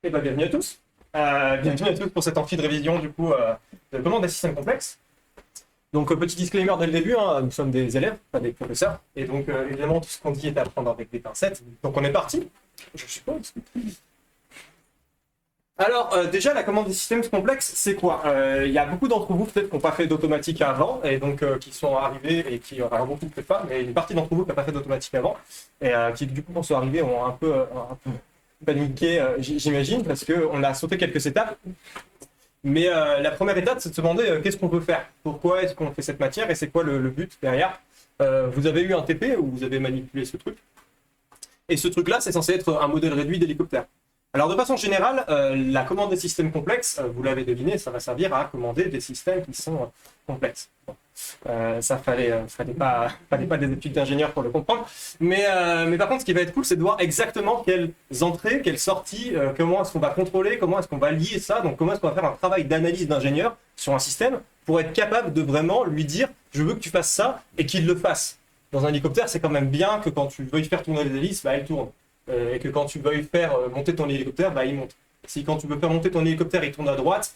Eh ben, bienvenue à tous. Bienvenue à tous pour cette amphi de révision du coup de comment des systèmes complexes. Donc petit disclaimer dès le début, hein, nous sommes des élèves, pas des professeurs, et donc évidemment tout ce qu'on dit est à prendre avec des pincettes. Donc on est parti, je suppose. Alors déjà la commande des systèmes complexes, c'est quoi? Il y a beaucoup d'entre vous peut-être qui n'ont pas fait d'automatique avant, et donc qui sont arrivés et qui, alors beaucoup peut-être pas, mais une partie d'entre vous qui n'a pas fait d'automatique avant, et qui du coup quand sont arrivés ont un peu paniqué, j'imagine, parce qu'on a sauté quelques étapes. Mais la première étape, c'est de se demander qu'est-ce qu'on peut faire, pourquoi est-ce qu'on fait cette matière et c'est quoi le but derrière. Vous avez eu un TP où vous avez manipulé ce truc. Et ce truc-là, c'est censé être un modèle réduit d'hélicoptère. Alors de façon générale, la commande des systèmes complexes, vous l'avez deviné, ça va servir à commander des systèmes qui sont complexes. Bon. Ça fallait pas des études d'ingénieur pour le comprendre. Mais par contre, ce qui va être cool, c'est de voir exactement quelles entrées, quelles sorties, comment est-ce qu'on va contrôler, comment est-ce qu'on va lier ça, donc comment est-ce qu'on va faire un travail d'analyse d'ingénieur sur un système pour être capable de vraiment lui dire « je veux que tu fasses ça » et qu'il le fasse. Dans un hélicoptère, c'est quand même bien que quand tu veuilles faire tourner les hélices, bah, elles tournent. Et que quand tu veuilles faire monter ton hélicoptère, bah, il monte. Si quand tu veux faire monter ton hélicoptère, il tourne à droite,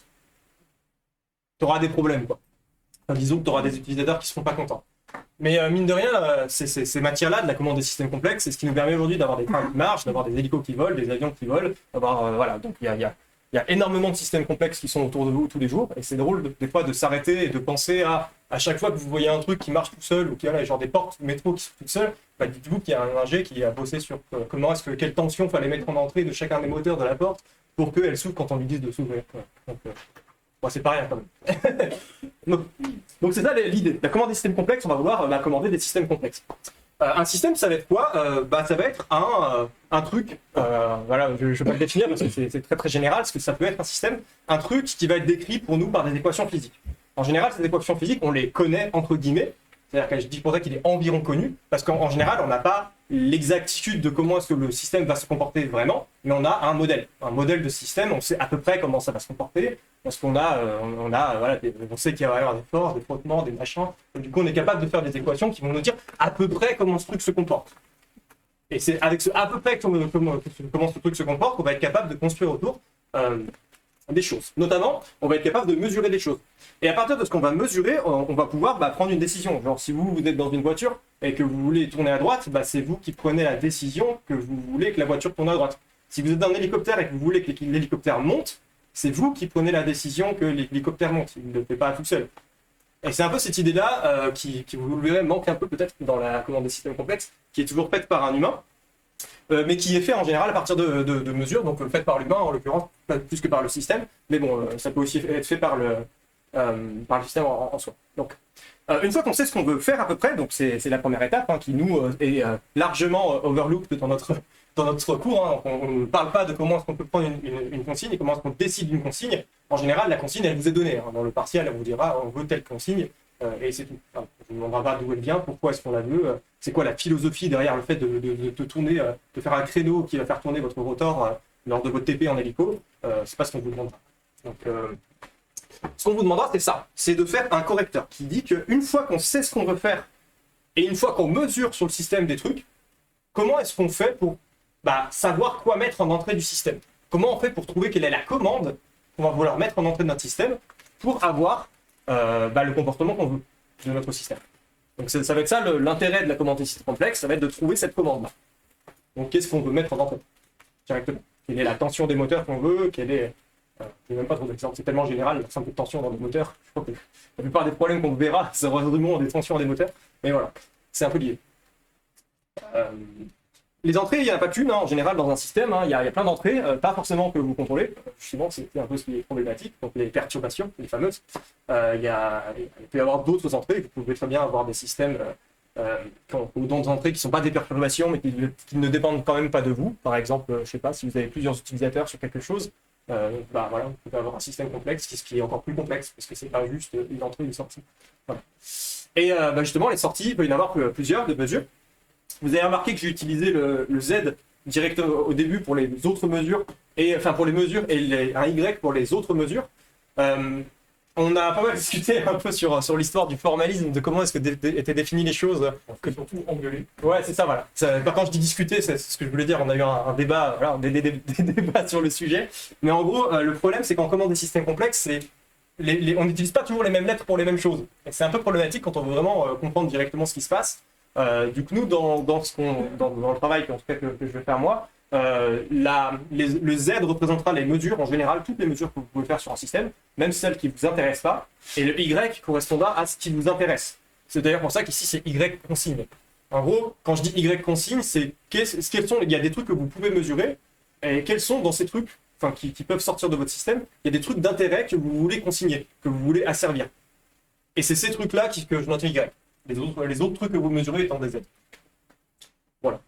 tu auras des problèmes, quoi. Enfin, disons que tu auras des utilisateurs qui ne seront pas contents. Mais mine de rien, ces matières-là, de la commande des systèmes complexes, c'est ce qui nous permet aujourd'hui d'avoir des trains qui marchent, d'avoir des hélicos qui volent, des avions qui volent, d'avoir, voilà. Donc il y a énormément de systèmes complexes qui sont autour de vous tous les jours, et c'est drôle des fois de s'arrêter et de penser à chaque fois que vous voyez un truc qui marche tout seul, ou qu'il y a genre des portes métro qui sont toutes seules, bah, dites-vous qu'il y a un ingé qui a bossé sur quelle tension fallait mettre en entrée de chacun des moteurs de la porte pour qu'elle s'ouvre quand on lui dise de s'ouvrir. Donc, bon, c'est pas rien quand même. Donc c'est ça l'idée. La commande des systèmes complexes, on va vouloir commander des systèmes complexes. Un système, ça va être quoi? Ça va être un truc, voilà, je ne vais pas le définir parce que c'est très très général, parce que ça peut être un système, un truc qui va être décrit pour nous par des équations physiques. En général, ces équations physiques, on les connaît entre guillemets, c'est-à-dire que je dis pour ça qu'il est environ connu, parce qu'en général, on n'a pas l'exactitude de comment est-ce que le système va se comporter vraiment, mais on a un modèle de système, on sait à peu près comment ça va se comporter, parce qu'on a, voilà, on sait qu'il va y avoir des forces, des frottements, des machins, et du coup on est capable de faire des équations qui vont nous dire à peu près comment ce truc se comporte. Et c'est avec ce à peu près comment ce truc se comporte qu'on va être capable de construire autour des choses. Notamment, on va être capable de mesurer des choses. Et à partir de ce qu'on va mesurer, on va pouvoir prendre une décision. Genre, si vous êtes dans une voiture et que vous voulez tourner à droite, c'est vous qui prenez la décision que vous voulez que la voiture tourne à droite. Si vous êtes dans un hélicoptère et que vous voulez que l'hélicoptère monte, c'est vous qui prenez la décision que l'hélicoptère monte. Il ne le fait pas tout seul. Et c'est un peu cette idée-là qui vous le verrez, manque un peu peut-être dans la commande des systèmes complexes, qui est toujours faite par un humain, mais qui est fait en général à partir de mesures, donc fait par l'humain en l'occurrence, pas plus que par le système, mais bon, ça peut aussi être fait par le système en soi. Donc, une fois qu'on sait ce qu'on veut faire à peu près, donc c'est la première étape qui nous est largement overlooked dans notre cours. On ne parle pas de comment est-ce qu'on peut prendre une consigne et comment est-ce qu'on décide d'une consigne. En général, la consigne, elle vous est donnée. Dans le partiel, elle vous dira on veut telle consigne. Et c'est tout. On ne vous demandera pas d'où elle vient, pourquoi est-ce qu'on la veut, c'est quoi la philosophie derrière le fait de tourner, de faire un créneau qui va faire tourner votre rotor lors de votre TP en hélico, c'est pas ce qu'on vous demandera. Donc, ce qu'on vous demandera, c'est ça, c'est de faire un correcteur qui dit qu'une fois qu'on sait ce qu'on veut faire et une fois qu'on mesure sur le système des trucs, comment est-ce qu'on fait pour savoir quoi mettre en entrée du système? Comment on fait pour trouver quelle est la commande qu'on va vouloir mettre en entrée de notre système pour avoir le comportement qu'on veut de notre système. Donc ça va être ça l'intérêt de la commande des systèmes complexes, ça va être de trouver cette commande-là. Donc qu'est-ce qu'on veut mettre en entrée directement? Quelle est la tension des moteurs qu'on veut? Quelle est... je n'ai même pas trop d'exemples, c'est tellement général, la simple tension dans les moteurs. Je crois que la plupart des problèmes qu'on verra, c'est vraiment des tensions des moteurs. Mais voilà, c'est un peu lié. Les entrées, il n'y en a pas qu'une, en général, dans un système. Il y a plein d'entrées, pas forcément que vous contrôlez. Justement, c'est un peu ce qui est problématique. Donc, les perturbations, les fameuses. Il peut y avoir d'autres entrées. Vous pouvez très bien avoir des systèmes ou d'autres entrées qui ne sont pas des perturbations, mais qui ne dépendent quand même pas de vous. Par exemple, je ne sais pas, si vous avez plusieurs utilisateurs sur quelque chose, voilà, vous pouvez avoir un système complexe qui est encore plus complexe, parce que ce n'est pas juste une entrée et une sortie. Voilà. Et justement, les sorties, il peut y en avoir plusieurs de mesures. Vous avez remarqué que j'ai utilisé le Z direct au début pour les autres mesures, pour les mesures et un Y pour les autres mesures. On a pas mal discuté un peu sur l'histoire du formalisme, de comment est-ce que étaient définies les choses. Que surtout engueuler. Ouais, c'est ça, voilà. Quand je dis discuter, c'est ce que je voulais dire. On a eu un débat, voilà, des débats sur le sujet. Mais en gros, le problème, c'est qu'en commande des systèmes complexes, on n'utilise pas toujours les mêmes lettres pour les mêmes choses. Et c'est un peu problématique quand on veut vraiment comprendre directement ce qui se passe. Du coup, nous, dans le travail en tout cas, que je vais faire moi, le Z représentera les mesures en général, toutes les mesures que vous pouvez faire sur un système, même celles qui ne vous intéressent pas, et le Y correspondra à ce qui vous intéresse. C'est d'ailleurs pour ça qu'ici c'est Y consigne. En gros, quand je dis Y consigne, c'est il y a des trucs que vous pouvez mesurer, et quels sont dans ces trucs, enfin qui peuvent sortir de votre système, il y a des trucs d'intérêt que vous voulez consigner, que vous voulez asservir. Et c'est ces trucs-là que je note Y. Les autres trucs que vous mesurez étant des Z. Voilà.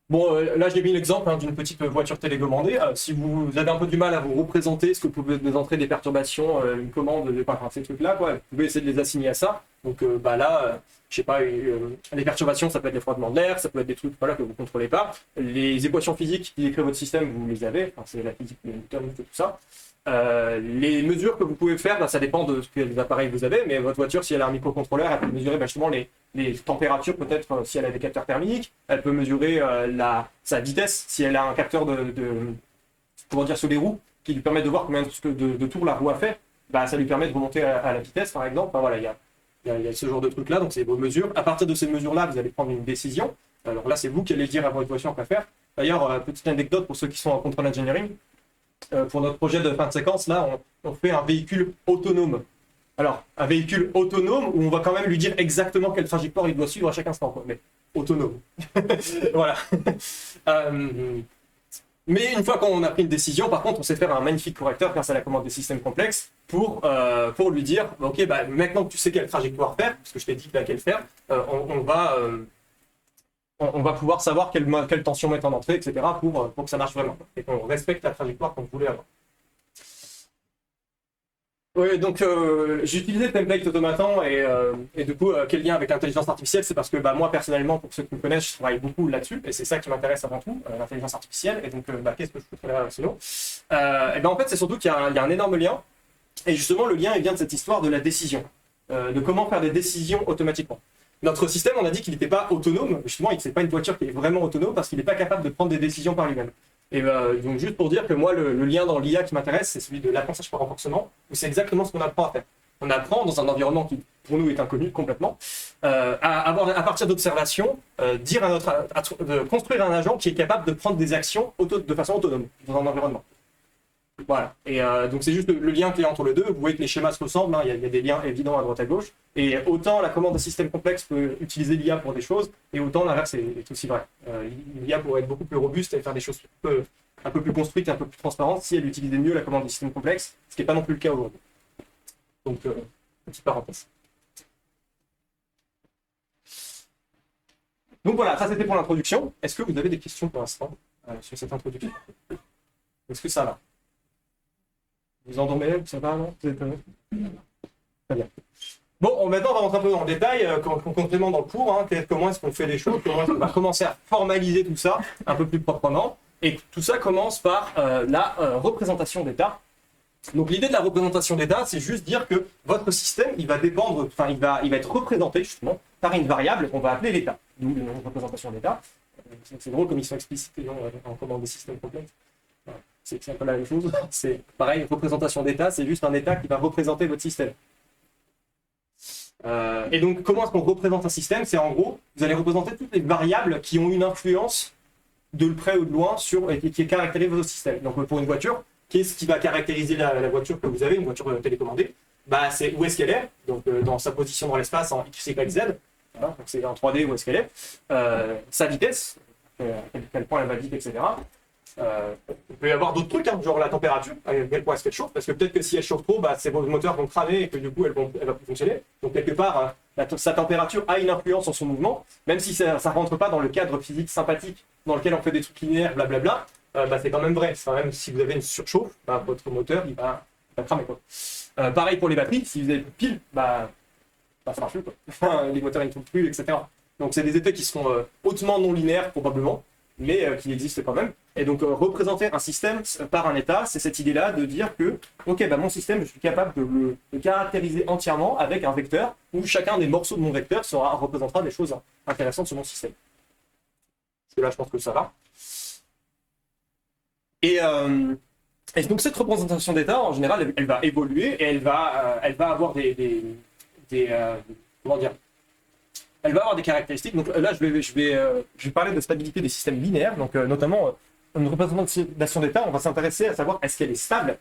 Bon, là j'ai mis l'exemple d'une petite voiture télécommandée. Si vous avez un peu du mal à vous représenter ce que vous pouvez nous entrer des perturbations, une commande, enfin, ces trucs-là, quoi, vous pouvez essayer de les assigner à ça. Donc là, je sais pas, les perturbations, ça peut être l'effroidement de l'air, ça peut être des trucs voilà, que vous ne contrôlez pas. Les équations physiques qui décrivent votre système, vous les avez. Enfin, c'est la physique de Newton et tout ça. Les mesures que vous pouvez faire, ça dépend de ce que les appareils vous avez, mais votre voiture, si elle a un microcontrôleur, elle peut mesurer justement les températures, peut-être si elle a des capteurs thermiques, elle peut mesurer sa vitesse, si elle a un capteur comment dire, sur les roues, qui lui permet de voir combien de tours la roue a fait, ça lui permet de remonter à la vitesse, par exemple. Enfin, voilà, il y a ce genre de trucs-là, donc c'est vos mesures. À partir de ces mesures-là, vous allez prendre une décision. Alors là, c'est vous qui allez dire à votre voiture quoi faire. D'ailleurs, petite anecdote pour ceux qui sont en control engineering, pour notre projet de fin de séquence, là, on fait un véhicule autonome. Alors, un véhicule autonome où on va quand même lui dire exactement quelle trajectoire il doit suivre à chaque instant, quoi. Mais autonome. Voilà. Mais une fois qu'on a pris une décision, par contre, on sait faire un magnifique correcteur grâce à la commande des systèmes complexes pour lui dire, ok, maintenant que tu sais quelle trajectoire faire, parce que je t'ai dit laquelle faire, on va pouvoir savoir quelle tension mettre en entrée, etc. pour que ça marche vraiment. Et qu'on respecte la trajectoire qu'on voulait avoir. Oui, donc j'ai utilisé le template automaton et du coup, quel lien avec l'intelligence artificielle? C'est parce que moi, personnellement, pour ceux qui me connaissent, je travaille beaucoup là-dessus et c'est ça qui m'intéresse avant tout, l'intelligence artificielle. Et donc, qu'est-ce que je peux faire sinon? En fait, c'est surtout qu'il y a un énorme lien. Et justement, le lien, il vient de cette histoire de la décision, de comment faire des décisions automatiquement. Notre système, on a dit qu'il n'était pas autonome. Justement, c'est pas une voiture qui est vraiment autonome parce qu'il n'est pas capable de prendre des décisions par lui-même. Et donc, juste pour dire que moi, le lien dans l'IA qui m'intéresse, c'est celui de l'apprentissage par renforcement, où c'est exactement ce qu'on apprend à faire. On apprend dans un environnement qui, pour nous, est inconnu complètement, à partir d'observations, de construire un agent qui est capable de prendre des actions de façon autonome dans un environnement. Voilà, et donc c'est juste le lien qu'il y a entre les deux. Vous voyez que les schémas se ressemblent, il y a des liens évidents à droite à gauche, et autant la commande de système complexe peut utiliser l'IA pour des choses, et autant l'inverse est aussi vrai. L'IA pourrait être beaucoup plus robuste et faire des choses un peu plus construites et un peu plus transparentes si elle utilisait mieux la commande de système complexe, ce qui n'est pas non plus le cas aujourd'hui. Donc, petite parenthèse. Donc voilà, ça c'était pour l'introduction. Est-ce que vous avez des questions pour l'instant sur cette introduction? Est-ce que ça va? Vous endormez, ça va, non? Vous êtes très bien. Bon, maintenant on va rentrer un peu dans le détail, complément dans le cours, comment est-ce qu'on fait les choses, comment est-ce qu'on va commencer à formaliser tout ça un peu plus proprement. Et tout ça commence par la représentation d'état. Donc l'idée de la représentation d'état, c'est juste dire que votre système, il va être représenté justement par une variable qu'on va appeler l'état. D'où le nom de représentation d'état. C'est drôle comme ils sont explicités en commande des systèmes complexes. C'est un peu la même chose. C'est pareil, représentation d'état, c'est juste un état qui va représenter votre système. Et donc, comment est-ce qu'on représente un système? C'est en gros, vous allez représenter toutes les variables qui ont une influence de près ou de loin et qui caractérisent votre système. Donc, pour une voiture, qu'est-ce qui va caractériser la voiture que vous avez, une voiture télécommandée? C'est où est-ce qu'elle est, donc dans sa position dans l'espace en X, Y, Z. Voilà, donc c'est en 3D où est-ce qu'elle est. Sa vitesse, à quel point elle va vite, etc. Il peut y avoir d'autres trucs, genre la température, à quel point est-ce qu'elle chauffe, parce que peut-être que si elle chauffe trop, vos moteurs vont cramer et que du coup elle va plus fonctionner. Donc quelque part, sa température a une influence sur son mouvement, même si ça ne rentre pas dans le cadre physique sympathique dans lequel on fait des trucs linéaires, blablabla, c'est quand même vrai. C'est quand même, si vous avez une surchauffe, votre moteur il va cramer, quoi. Pareil pour les batteries, si vous avez plus de piles, ça marche plus, quoi. Les moteurs ils ne tournent plus, etc. Donc c'est des effets qui sont hautement non linéaires probablement, mais qui existent quand même. Et donc représenter un système par un état, c'est cette idée-là de dire que, ok, bah, mon système, je suis capable de le caractériser entièrement avec un vecteur, où chacun des morceaux de mon vecteur représentera des choses intéressantes sur mon système. Parce que là, je pense que ça va. Et donc cette représentation d'état, en général, elle va évoluer et elle va avoir comment dire, elle va avoir des caractéristiques. Donc là, je vais parler de stabilité des systèmes linéaires. Donc notamment, une représentation d'état, on va s'intéresser à savoir est-ce qu'elle est stable.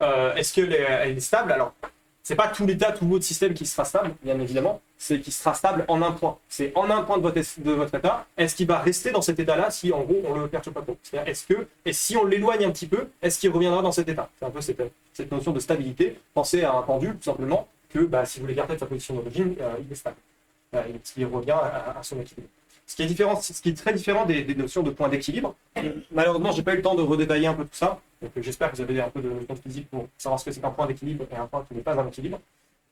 Est-ce qu'elle est stable? Alors, c'est pas tout l'état, tout votre système qui sera stable, bien évidemment, c'est qui sera stable en un point. C'est en un point de votre état. Est-ce qu'il va rester dans cet état-là si, en gros, on ne le perturbe pas trop? C'est-à-dire, et si on l'éloigne un petit peu, est-ce qu'il reviendra dans cet état? C'est un peu cette notion de stabilité. Pensez à un pendule, tout simplement, que bah, si vous l'écartez de sa position d'origine, il est stable. Il revient à son équilibre. Ce qui est très différent des notions de points d'équilibre. Malheureusement, je n'ai pas eu le temps de redétailler un peu tout ça. Donc, j'espère que vous avez un peu de physique pour savoir ce que c'est qu'un point d'équilibre et un point qui n'est pas un équilibre.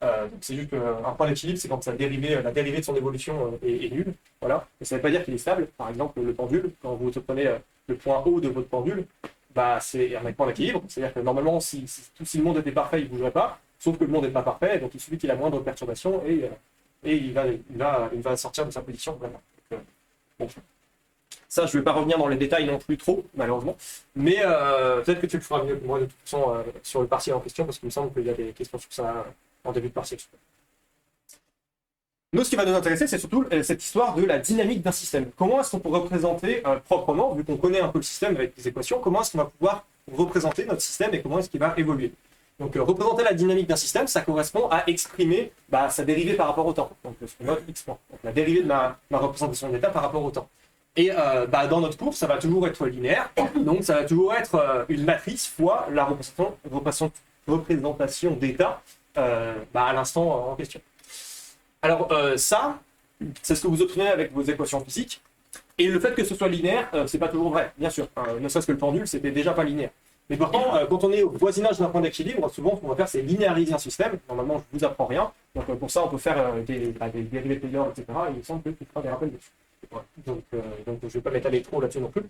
Donc c'est juste qu'un point d'équilibre, c'est quand la dérivée de son évolution est nulle. Voilà. Et ça ne veut pas dire qu'il est stable. Par exemple, le pendule, quand vous prenez le point haut de votre pendule, bah, c'est un point d'équilibre. C'est-à-dire que normalement, si le monde était parfait, il ne bougerait pas. Sauf que le monde n'est pas parfait, donc il suffit qu'il ait la moindre perturbation et il va sortir de sa position. Vraiment. Donc, bon. Ça, je ne vais pas revenir dans les détails non plus trop, malheureusement. Mais peut-être que tu le feras mieux que moi, de toute façon, sur le partiel en question, parce qu'il me semble qu'il y a des questions sur ça en début de partiel. Nous, ce qui va nous intéresser, c'est surtout cette histoire de la dynamique d'un système. Comment est-ce qu'on peut représenter proprement, vu qu'on connaît un peu le système avec des équations, comment est-ce qu'on va pouvoir représenter notre système et comment est-ce qu'il va évoluer? Donc, représenter la dynamique d'un système, ça correspond à exprimer sa dérivée par rapport au temps. Donc, ce qu'on note x point. Donc, la dérivée de ma représentation d'état par rapport au temps. Et dans notre cours, ça va toujours être linéaire. Donc, ça va toujours être une matrice fois la représentation d'état à l'instant en question. Alors, ça, c'est ce que vous obtenez avec vos équations physiques. Et le fait que ce soit linéaire, c'est pas toujours vrai, bien sûr. Ne serait-ce que le pendule, c'était déjà pas linéaire. Mais pourtant, quand on est au voisinage d'un point d'équilibre, souvent, ce qu'on va faire, c'est linéariser un système. Normalement, je ne vous apprends rien. Donc, pour ça, on peut faire des dérivés de Taylor, etc. Et il me semble que tu feras des rappels dessus. Ouais. Donc, je ne vais pas m'étaler trop là-dessus non plus.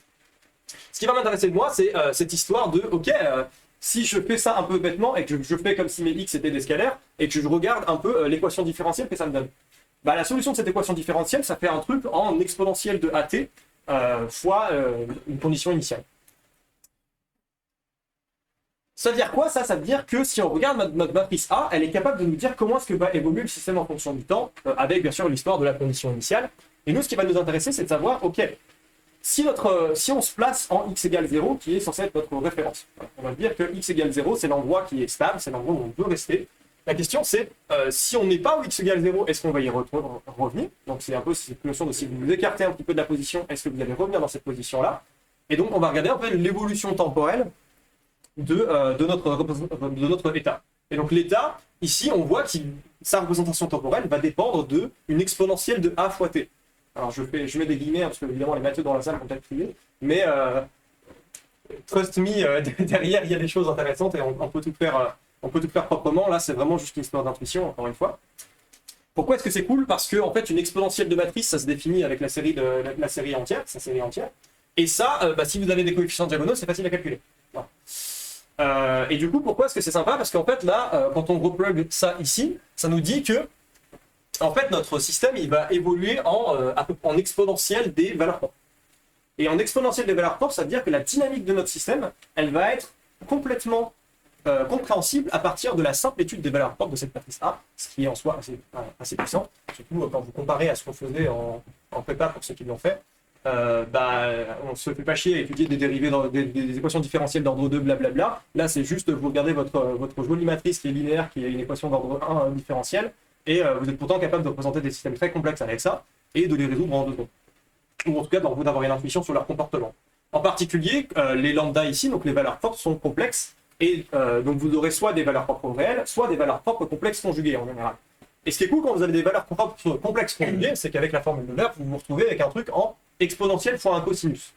Ce qui va m'intéresser de moi, c'est cette histoire de, ok, si je fais ça un peu bêtement et que je fais comme si mes x étaient des scalaires et que je regarde un peu l'équation différentielle que ça me donne. Bah, la solution de cette équation différentielle, ça fait un truc en exponentielle de AT fois une condition initiale. Ça veut dire quoi, ça? Ça veut dire que si on regarde notre matrice A, elle est capable de nous dire comment est-ce que va évoluer le système en fonction du temps, avec bien sûr l'histoire de la condition initiale. Et nous, ce qui va nous intéresser, c'est de savoir, ok, si on se place en x égale 0, qui est censé être notre référence. On va dire que x égale 0, c'est l'endroit qui est stable, c'est l'endroit où on veut rester. La question, c'est, si on n'est pas au x égale 0, est-ce qu'on va y revenir? Donc c'est un peu cette notion de si vous vous écartez un petit peu de la position, est-ce que vous allez revenir dans cette position-là? Et donc, on va regarder un peu l'évolution temporelle de notre état. Et donc l'état, ici, on voit que sa représentation temporelle va dépendre d'une exponentielle de a fois t. Alors je mets des guillemets, parce que évidemment les matheux dans la salle vont peut-être crier, mais trust me, derrière il y a des choses intéressantes et on peut tout faire proprement. Là, c'est vraiment juste une histoire d'intuition, encore une fois. Pourquoi est-ce que c'est cool? Parce que en fait, une exponentielle de matrice, ça se définit avec la série entière, sa série entière. Et ça, si vous avez des coefficients diagonaux, c'est facile à calculer. Voilà. Et du coup, pourquoi est-ce que c'est sympa? Parce qu'en fait, là, quand on replug ça ici, ça nous dit que en fait, notre système il va évoluer en exponentielle des valeurs propres. Et en exponentielle des valeurs propres, ça veut dire que la dynamique de notre système, elle va être complètement compréhensible à partir de la simple étude des valeurs propres de cette matrice A, ce qui est en soi assez puissant, surtout quand vous comparez à ce qu'on faisait en prépa pour ceux qui l'ont fait. On se fait pas chier à étudier des dérivés des équations différentielles d'ordre 2, blablabla. Là, c'est juste vous regardez votre jolie matrice qui est linéaire, qui est une équation d'ordre 1 différentielle, et vous êtes pourtant capable de représenter des systèmes très complexes avec ça, et de les résoudre en 2 secondes. Ou en tout cas, d'avoir une intuition sur leur comportement. En particulier, les lambda ici, donc les valeurs propres, sont complexes, et donc vous aurez soit des valeurs propres réelles, soit des valeurs propres complexes conjuguées en général. Et ce qui est cool quand vous avez des valeurs propres complexes conjuguées, c'est qu'avec la formule de Euler, vous vous retrouvez avec un truc en exponentielle fois un cosinus.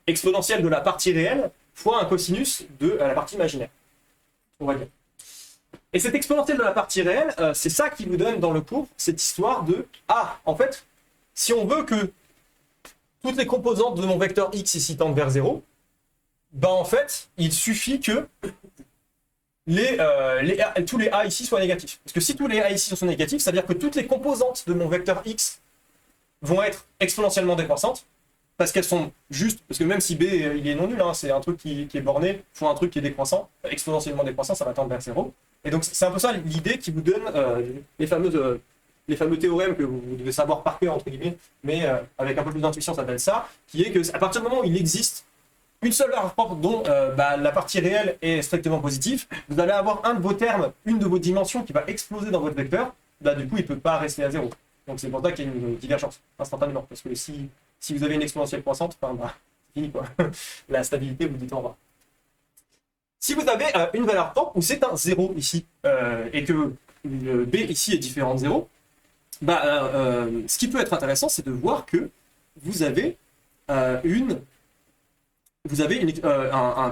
Exponentielle de la partie réelle fois un cosinus de la partie imaginaire. On va dire. Et cette exponentielle de la partie réelle, c'est ça qui vous donne dans le cours cette histoire de en fait, si on veut que toutes les composantes de mon vecteur x ici tendent vers 0, bah en fait, il suffit que tous les a ici soient négatifs. Parce que si tous les a ici sont négatifs, ça veut dire que toutes les composantes de mon vecteur x vont être exponentiellement décroissantes, parce qu'elles sont justes, parce que même si b il est non nul, hein, c'est un truc qui est borné, faut un truc qui est décroissant, exponentiellement décroissant, ça va tendre vers 0. Et donc c'est un peu ça l'idée qui vous donne les fameux théorèmes que vous devez savoir par cœur, entre guillemets, mais avec un peu plus d'intuition, ça s'appelle ça, qui est que à partir du moment où il existe une seule valeur propre dont la partie réelle est strictement positive, vous allez avoir un de vos termes, une de vos dimensions qui va exploser dans votre vecteur, bah, du coup il ne peut pas rester à 0. Donc c'est pour ça qu'il y a une divergence instantanément, parce que si vous avez une exponentielle croissante, enfin, bah, c'est fini quoi. La stabilité vous dit au revoir. Si vous avez une valeur propre où c'est un 0 ici, et que le b ici est différent de 0, bah, ce qui peut être intéressant, c'est de voir que vous avez un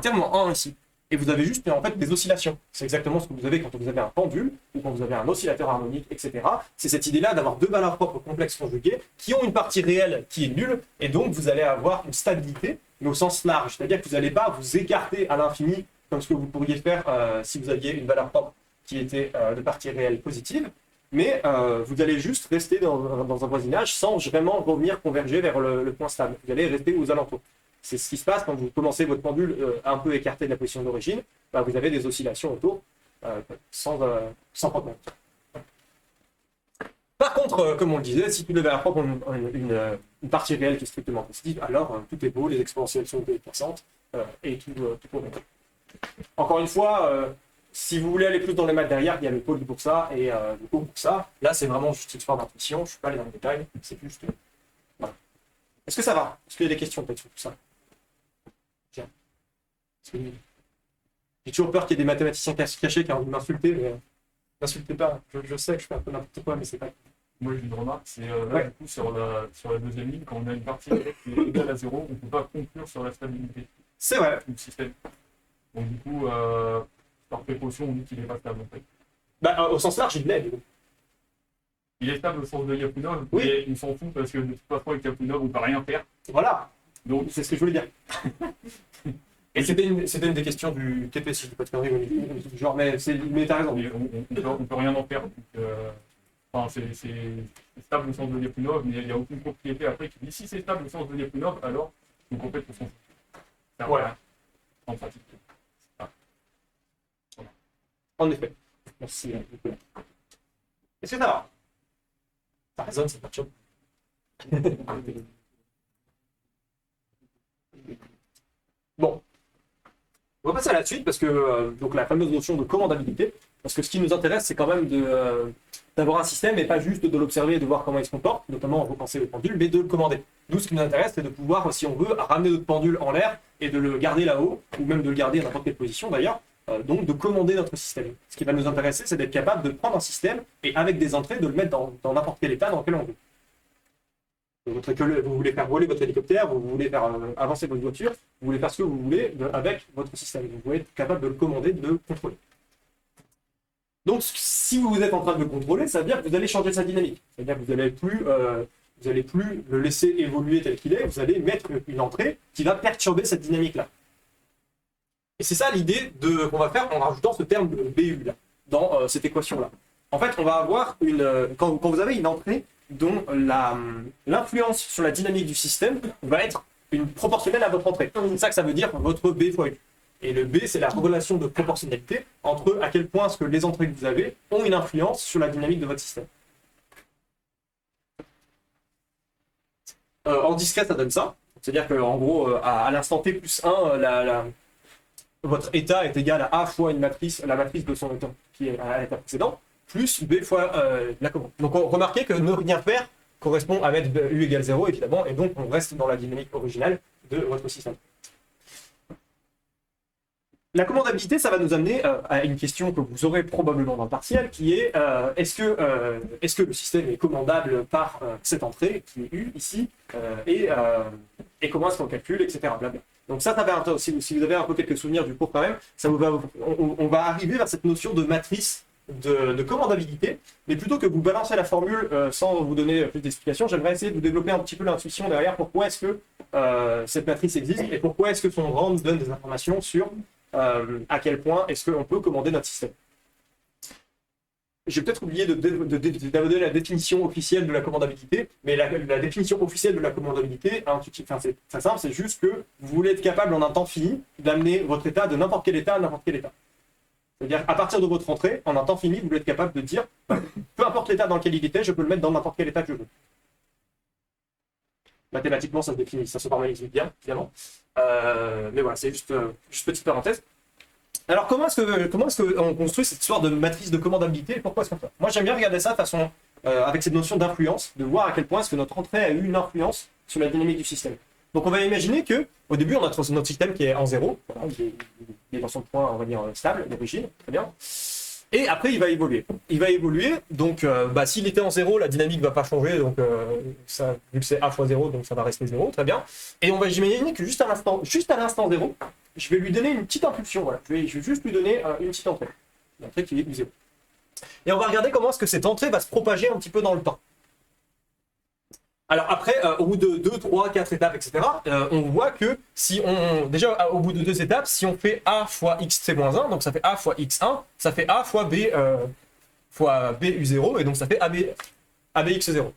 terme en 1 ici. Et vous avez juste en fait des oscillations. C'est exactement ce que vous avez quand vous avez un pendule ou quand vous avez un oscillateur harmonique, etc. C'est cette idée-là d'avoir deux valeurs propres complexes conjuguées qui ont une partie réelle qui est nulle, et donc vous allez avoir une stabilité, mais au sens large. C'est-à-dire que vous n'allez pas vous écarter à l'infini comme ce que vous pourriez faire si vous aviez une valeur propre qui était de partie réelle positive, mais vous allez juste rester dans un voisinage sans vraiment revenir converger vers le point stable. Vous allez rester aux alentours. C'est ce qui se passe quand vous commencez votre pendule un peu écarté de la position d'origine, bah, vous avez des oscillations autour sans problème. Par contre, comme on le disait, si tu devais avoir une partie réelle qui est strictement positive, alors tout est beau, les exponentielles sont décroissantes et tout pourrait. Encore une fois, si vous voulez aller plus dans les maths derrière, il y a le pôle pour ça et le cours pour ça. Là, c'est vraiment juste une histoire d'intuition, je ne suis pas allé dans le détail, c'est juste... Voilà. Est-ce que ça va? Est-ce qu'il y a des questions peut-être sur tout ça? J'ai toujours peur qu'il y ait des mathématiciens cachés qui ont envie de m'insulter, mais n'insultez pas. Je sais que je fais un peu n'importe quoi, mais c'est pas... Moi, j'ai une remarque, c'est là, du coup, sur la deuxième ligne, quand on a une partie qui est égale à 0, on ne peut pas conclure sur la stabilité C'est vrai. du système. Donc, du coup, par précaution, on dit qu'il n'est pas stable, en fait. Bah, au sens large, il l'est. Il est stable au sens de Lyapunov, Oui. mais on s'en fout parce que de toute façon, avec Lyapunov, on ne peut rien faire. Voilà. Donc, C'est ce que je voulais dire. Et c'était une des questions du TP, si je ne dis pas de conneries, genre, mais t'as raison. on peut rien en faire. Donc, enfin, c'est stable au sens de Lyapunov, mais il n'y a aucune propriété après qui dit si c'est stable au sens de Lyapunov, alors donc en fait on s'en fout. Voilà. En pratique. En effet. Merci. Est-ce que ça va? Ça résonne, c'est pas chaud. Bon. On va passer à la suite parce que donc la fameuse notion de commandabilité, parce que ce qui nous intéresse, c'est quand même d'avoir un système et pas juste de l'observer et de voir comment il se comporte, notamment en repensant le pendule, mais de le commander. Nous, ce qui nous intéresse, c'est de pouvoir, si on veut, ramener notre pendule en l'air et de le garder là-haut, ou même de le garder à n'importe quelle position d'ailleurs, donc de commander notre système. Ce qui va nous intéresser, c'est d'être capable de prendre un système et avec des entrées, de le mettre dans n'importe quel état dans lequel on veut. Vous voulez faire voler votre hélicoptère, vous voulez faire avancer votre voiture, vous voulez faire ce que vous voulez avec votre système. Vous pouvez être capable de le commander, de le contrôler. Donc, si vous êtes en train de le contrôler, ça veut dire que vous allez changer sa dynamique. C'est-à-dire que vous n'allez plus le laisser évoluer tel qu'il est, vous allez mettre une entrée qui va perturber cette dynamique-là. Et c'est ça l'idée qu'on va faire en rajoutant ce terme de BU là, dans cette équation-là. En fait, on va avoir quand vous avez une entrée dont l'influence sur la dynamique du système va être proportionnelle à votre entrée. C'est ça que ça veut dire votre B fois U. Et le B, c'est la relation de proportionnalité entre à quel point les entrées que vous avez ont une influence sur la dynamique de votre système. En discret, ça donne ça. C'est-à-dire qu'en gros, à l'instant t plus 1, votre état est égal à A fois la matrice de son état qui est à l'état précédent, plus B fois la commande. Donc remarquez que ne rien faire correspond à mettre U égale 0, évidemment, et donc on reste dans la dynamique originale de votre système. La commandabilité, ça va nous amener à une question que vous aurez probablement dans le partiel, qui est est-ce que le système est commandable par cette entrée, qui est U ici, et comment est-ce qu'on calcule, etc. Blablabla. Donc ça va si vous avez un peu quelques souvenirs du cours quand même, on va arriver vers cette notion de matrice de commandabilité, mais plutôt que vous balancer la formule sans vous donner plus d'explications, j'aimerais essayer de vous développer un petit peu l'intuition derrière pourquoi est-ce que cette matrice existe et pourquoi est-ce que son rang nous donne des informations sur à quel point est-ce qu'on peut commander notre système. J'ai peut-être oublié d'amener la définition officielle de la commandabilité, mais la définition officielle de la commandabilité, c'est très simple, c'est juste que vous voulez être capable en un temps fini d'amener votre état de n'importe quel état à n'importe quel état. C'est-à-dire, à partir de votre entrée, en un temps fini, vous voulez être capable de dire, peu importe l'état dans lequel il était, je peux le mettre dans n'importe quel état que je veux. Mathématiquement, ça se définit, ça se formalise bien, évidemment. Mais voilà, c'est juste petite parenthèse. Alors, comment est-ce qu'on construit cette histoire de matrice de commandabilité et pourquoi est-ce qu'on fait? Moi, j'aime bien regarder ça de façon, avec cette notion d'influence, de voir à quel point est-ce que notre entrée a eu une influence sur la dynamique du système. Donc, on va imaginer qu'au début, on a notre système qui est en 0, voilà, il est dans son point, on va dire, stable, d'origine, très bien. Et après, il va évoluer. Il va évoluer, donc s'il était en 0, la dynamique ne va pas changer, donc ça, vu que c'est a fois 0, donc ça va rester 0, très bien. Et on va imaginer que juste à l'instant 0, je vais lui donner une petite impulsion, voilà. Je vais juste lui donner une petite entrée. Une entrée qui est du 0. Et on va regarder comment est-ce que cette entrée va se propager un petit peu dans le temps. Alors après, au bout de 2, 3, 4 étapes, etc., on voit que si on... Déjà, au bout de 2 étapes, si on fait A fois XC-1, donc ça fait A fois X1, ça fait A fois B fois BU0, et donc ça fait ABX0.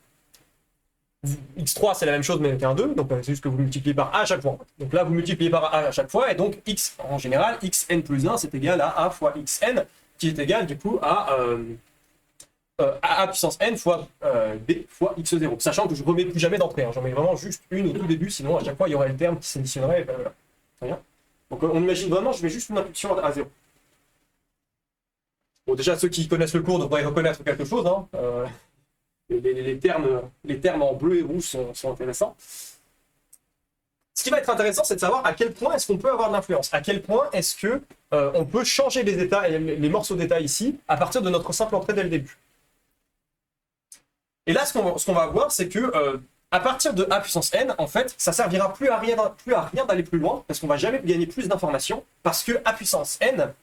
X3, c'est la même chose, mais avec un 2, donc c'est juste que vous multipliez par A à chaque fois. Donc là, vous multipliez par A à chaque fois, et donc X, en général, Xn plus 1, c'est égal à A fois Xn, qui est égal, du coup, à A puissance n fois B fois X0. Sachant que je ne remets plus jamais d'entrée, hein. J'en mets vraiment juste une au tout début, sinon à chaque fois, il y aurait le terme qui s'additionnerait, et ben voilà. Très bien. Donc on imagine vraiment, je mets juste une impulsion à 0. Bon, déjà, ceux qui connaissent le cours devraient reconnaître quelque chose, hein. Les termes en bleu et rouge sont intéressants. Ce qui va être intéressant, c'est de savoir à quel point est-ce qu'on peut avoir de l'influence. À quel point est-ce que on peut changer les états, les morceaux d'état ici, à partir de notre simple entrée dès le début. Et là, ce qu'on va voir, c'est que à partir de A puissance n, en fait, ça servira plus à rien d'aller plus loin, parce qu'on va jamais gagner plus d'informations, parce que A puissance n,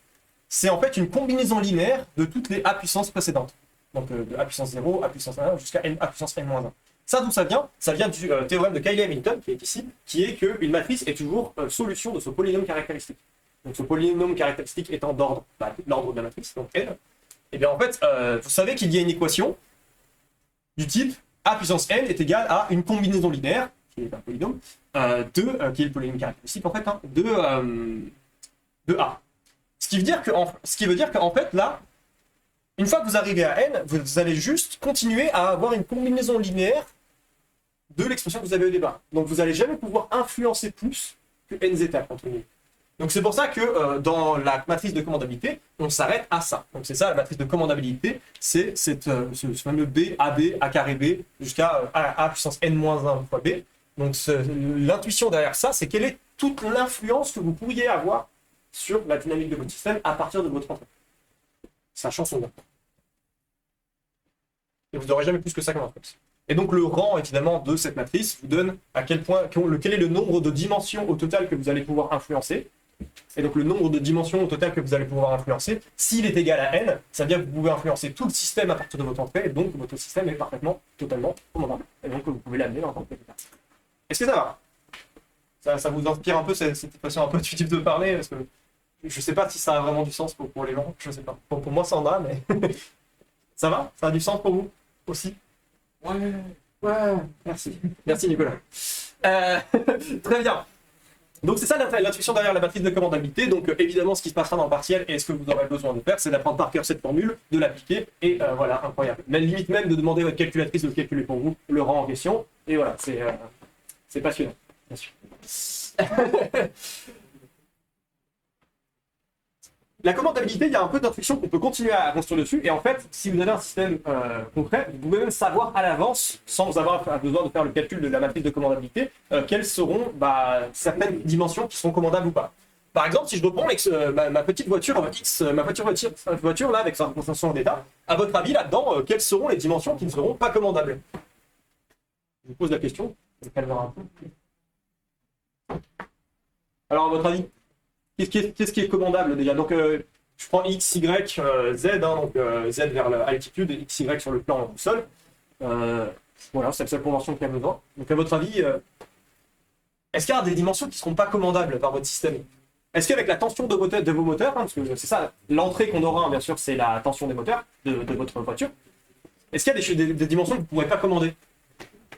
c'est en fait une combinaison linéaire de toutes les A puissance précédentes. Donc de A puissance 0, A puissance 1 jusqu'à A puissance n-1. Ça, d'où ça vient? Ça vient du théorème de Cayley-Hamilton, qui est ici, qui est qu'une matrice est toujours solution de ce polynôme caractéristique. Donc ce polynôme caractéristique étant d'ordre, l'ordre de la matrice, donc n, et bien en fait, vous savez qu'il y a une équation du type A puissance n est égal à une combinaison linéaire, qui est un polynôme, qui est le polynôme caractéristique en fait, hein, de A. Ce qui veut dire qu'en fait, là, une fois que vous arrivez à n, vous allez juste continuer à avoir une combinaison linéaire de l'expression que vous avez au départ. Donc vous n'allez jamais pouvoir influencer plus que n étapes, entre guillemets. Donc c'est pour ça que dans la matrice de commandabilité, on s'arrête à ça. Donc c'est ça la matrice de commandabilité, c'est ce fameux B, AB, A carré B, jusqu'à A puissance n-1 fois B. Donc l'intuition derrière ça, c'est quelle est toute l'influence que vous pourriez avoir sur la dynamique de votre système à partir de votre entrée. Sachant son nom. Et vous n'aurez jamais plus que ça comme influence. Et donc le rang, évidemment, de cette matrice vous donne à quel point, quel est le nombre de dimensions au total que vous allez pouvoir influencer. Et donc le nombre de dimensions au total que vous allez pouvoir influencer, s'il est égal à n, ça veut dire que vous pouvez influencer tout le système à partir de votre entrée, et donc votre système est parfaitement, totalement commandable. Et donc vous pouvez l'amener dans n'importe quel état. Est-ce que ça va? Ça vous inspire un peu cette façon un peu intuitive de parler? Parce que je ne sais pas si ça a vraiment du sens pour les gens, je ne sais pas. Pour moi, ça en a, mais... Ça va? Ça a du sens pour vous aussi? Ouais, merci. Merci Nicolas. Très bien. Donc c'est ça l'intuition derrière la matrice de commandabilité. Donc évidemment, ce qui se passera dans le partiel et ce que vous aurez besoin de faire, c'est d'apprendre par cœur cette formule, de l'appliquer, et voilà, incroyable. Même limite même de demander à votre calculatrice de le calculer pour vous, le rang en question, et voilà, c'est passionnant, bien sûr. La commandabilité, il y a un peu d'intuition qu'on peut continuer à construire dessus. Et en fait, si vous avez un système concret, vous pouvez même savoir à l'avance, sans avoir besoin de faire le calcul de la matrice de commandabilité, quelles seront certaines dimensions qui seront commandables ou pas. Par exemple, si je reprends ma petite voiture X, ma voiture là, avec sa concentration d'état, à votre avis, là-dedans, quelles seront les dimensions qui ne seront pas commandables? Je vous pose la question. Alors, à votre avis, qu'est-ce qui est commandable déjà? Donc, je prends X, Y, Z, hein, donc Z vers l'altitude et X, Y sur le plan du sol. Voilà, c'est la seule convention qu'il y a besoin. Donc à votre avis, est-ce qu'il y a des dimensions qui ne seront pas commandables par votre système? Est-ce qu'avec la tension de vos moteurs, hein, parce que c'est ça, l'entrée qu'on aura, hein, bien sûr, c'est la tension des moteurs de votre voiture, est-ce qu'il y a des dimensions que vous ne pourrez pas commander?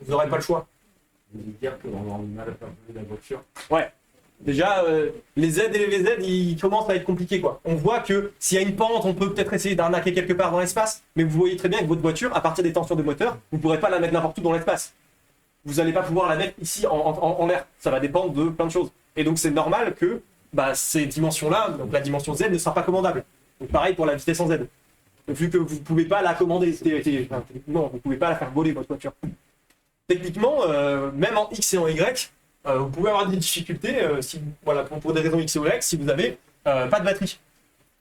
Vous n'aurez pas le choix. Vous voulez dire qu'on va avoir du mal à faire bouger la voiture. Ouais. Déjà, les Z et les VZ, ils commencent à être compliqués, quoi. On voit que s'il y a une pente, on peut peut-être essayer d'arnaquer quelque part dans l'espace, mais vous voyez très bien que votre voiture, à partir des tensions de moteur, vous ne pourrez pas la mettre n'importe où dans l'espace. Vous n'allez pas pouvoir la mettre ici en l'air. Ça va dépendre de plein de choses. Et donc, c'est normal que ces dimensions-là, donc la dimension Z, ne sera pas commandable. Donc, pareil pour la vitesse en Z. Vu que vous ne pouvez pas la commander, techniquement, vous ne pouvez pas la faire voler, votre voiture. Techniquement, même en X et en Y, vous pouvez avoir des difficultés pour des raisons X ou Y si vous n'avez pas de batterie.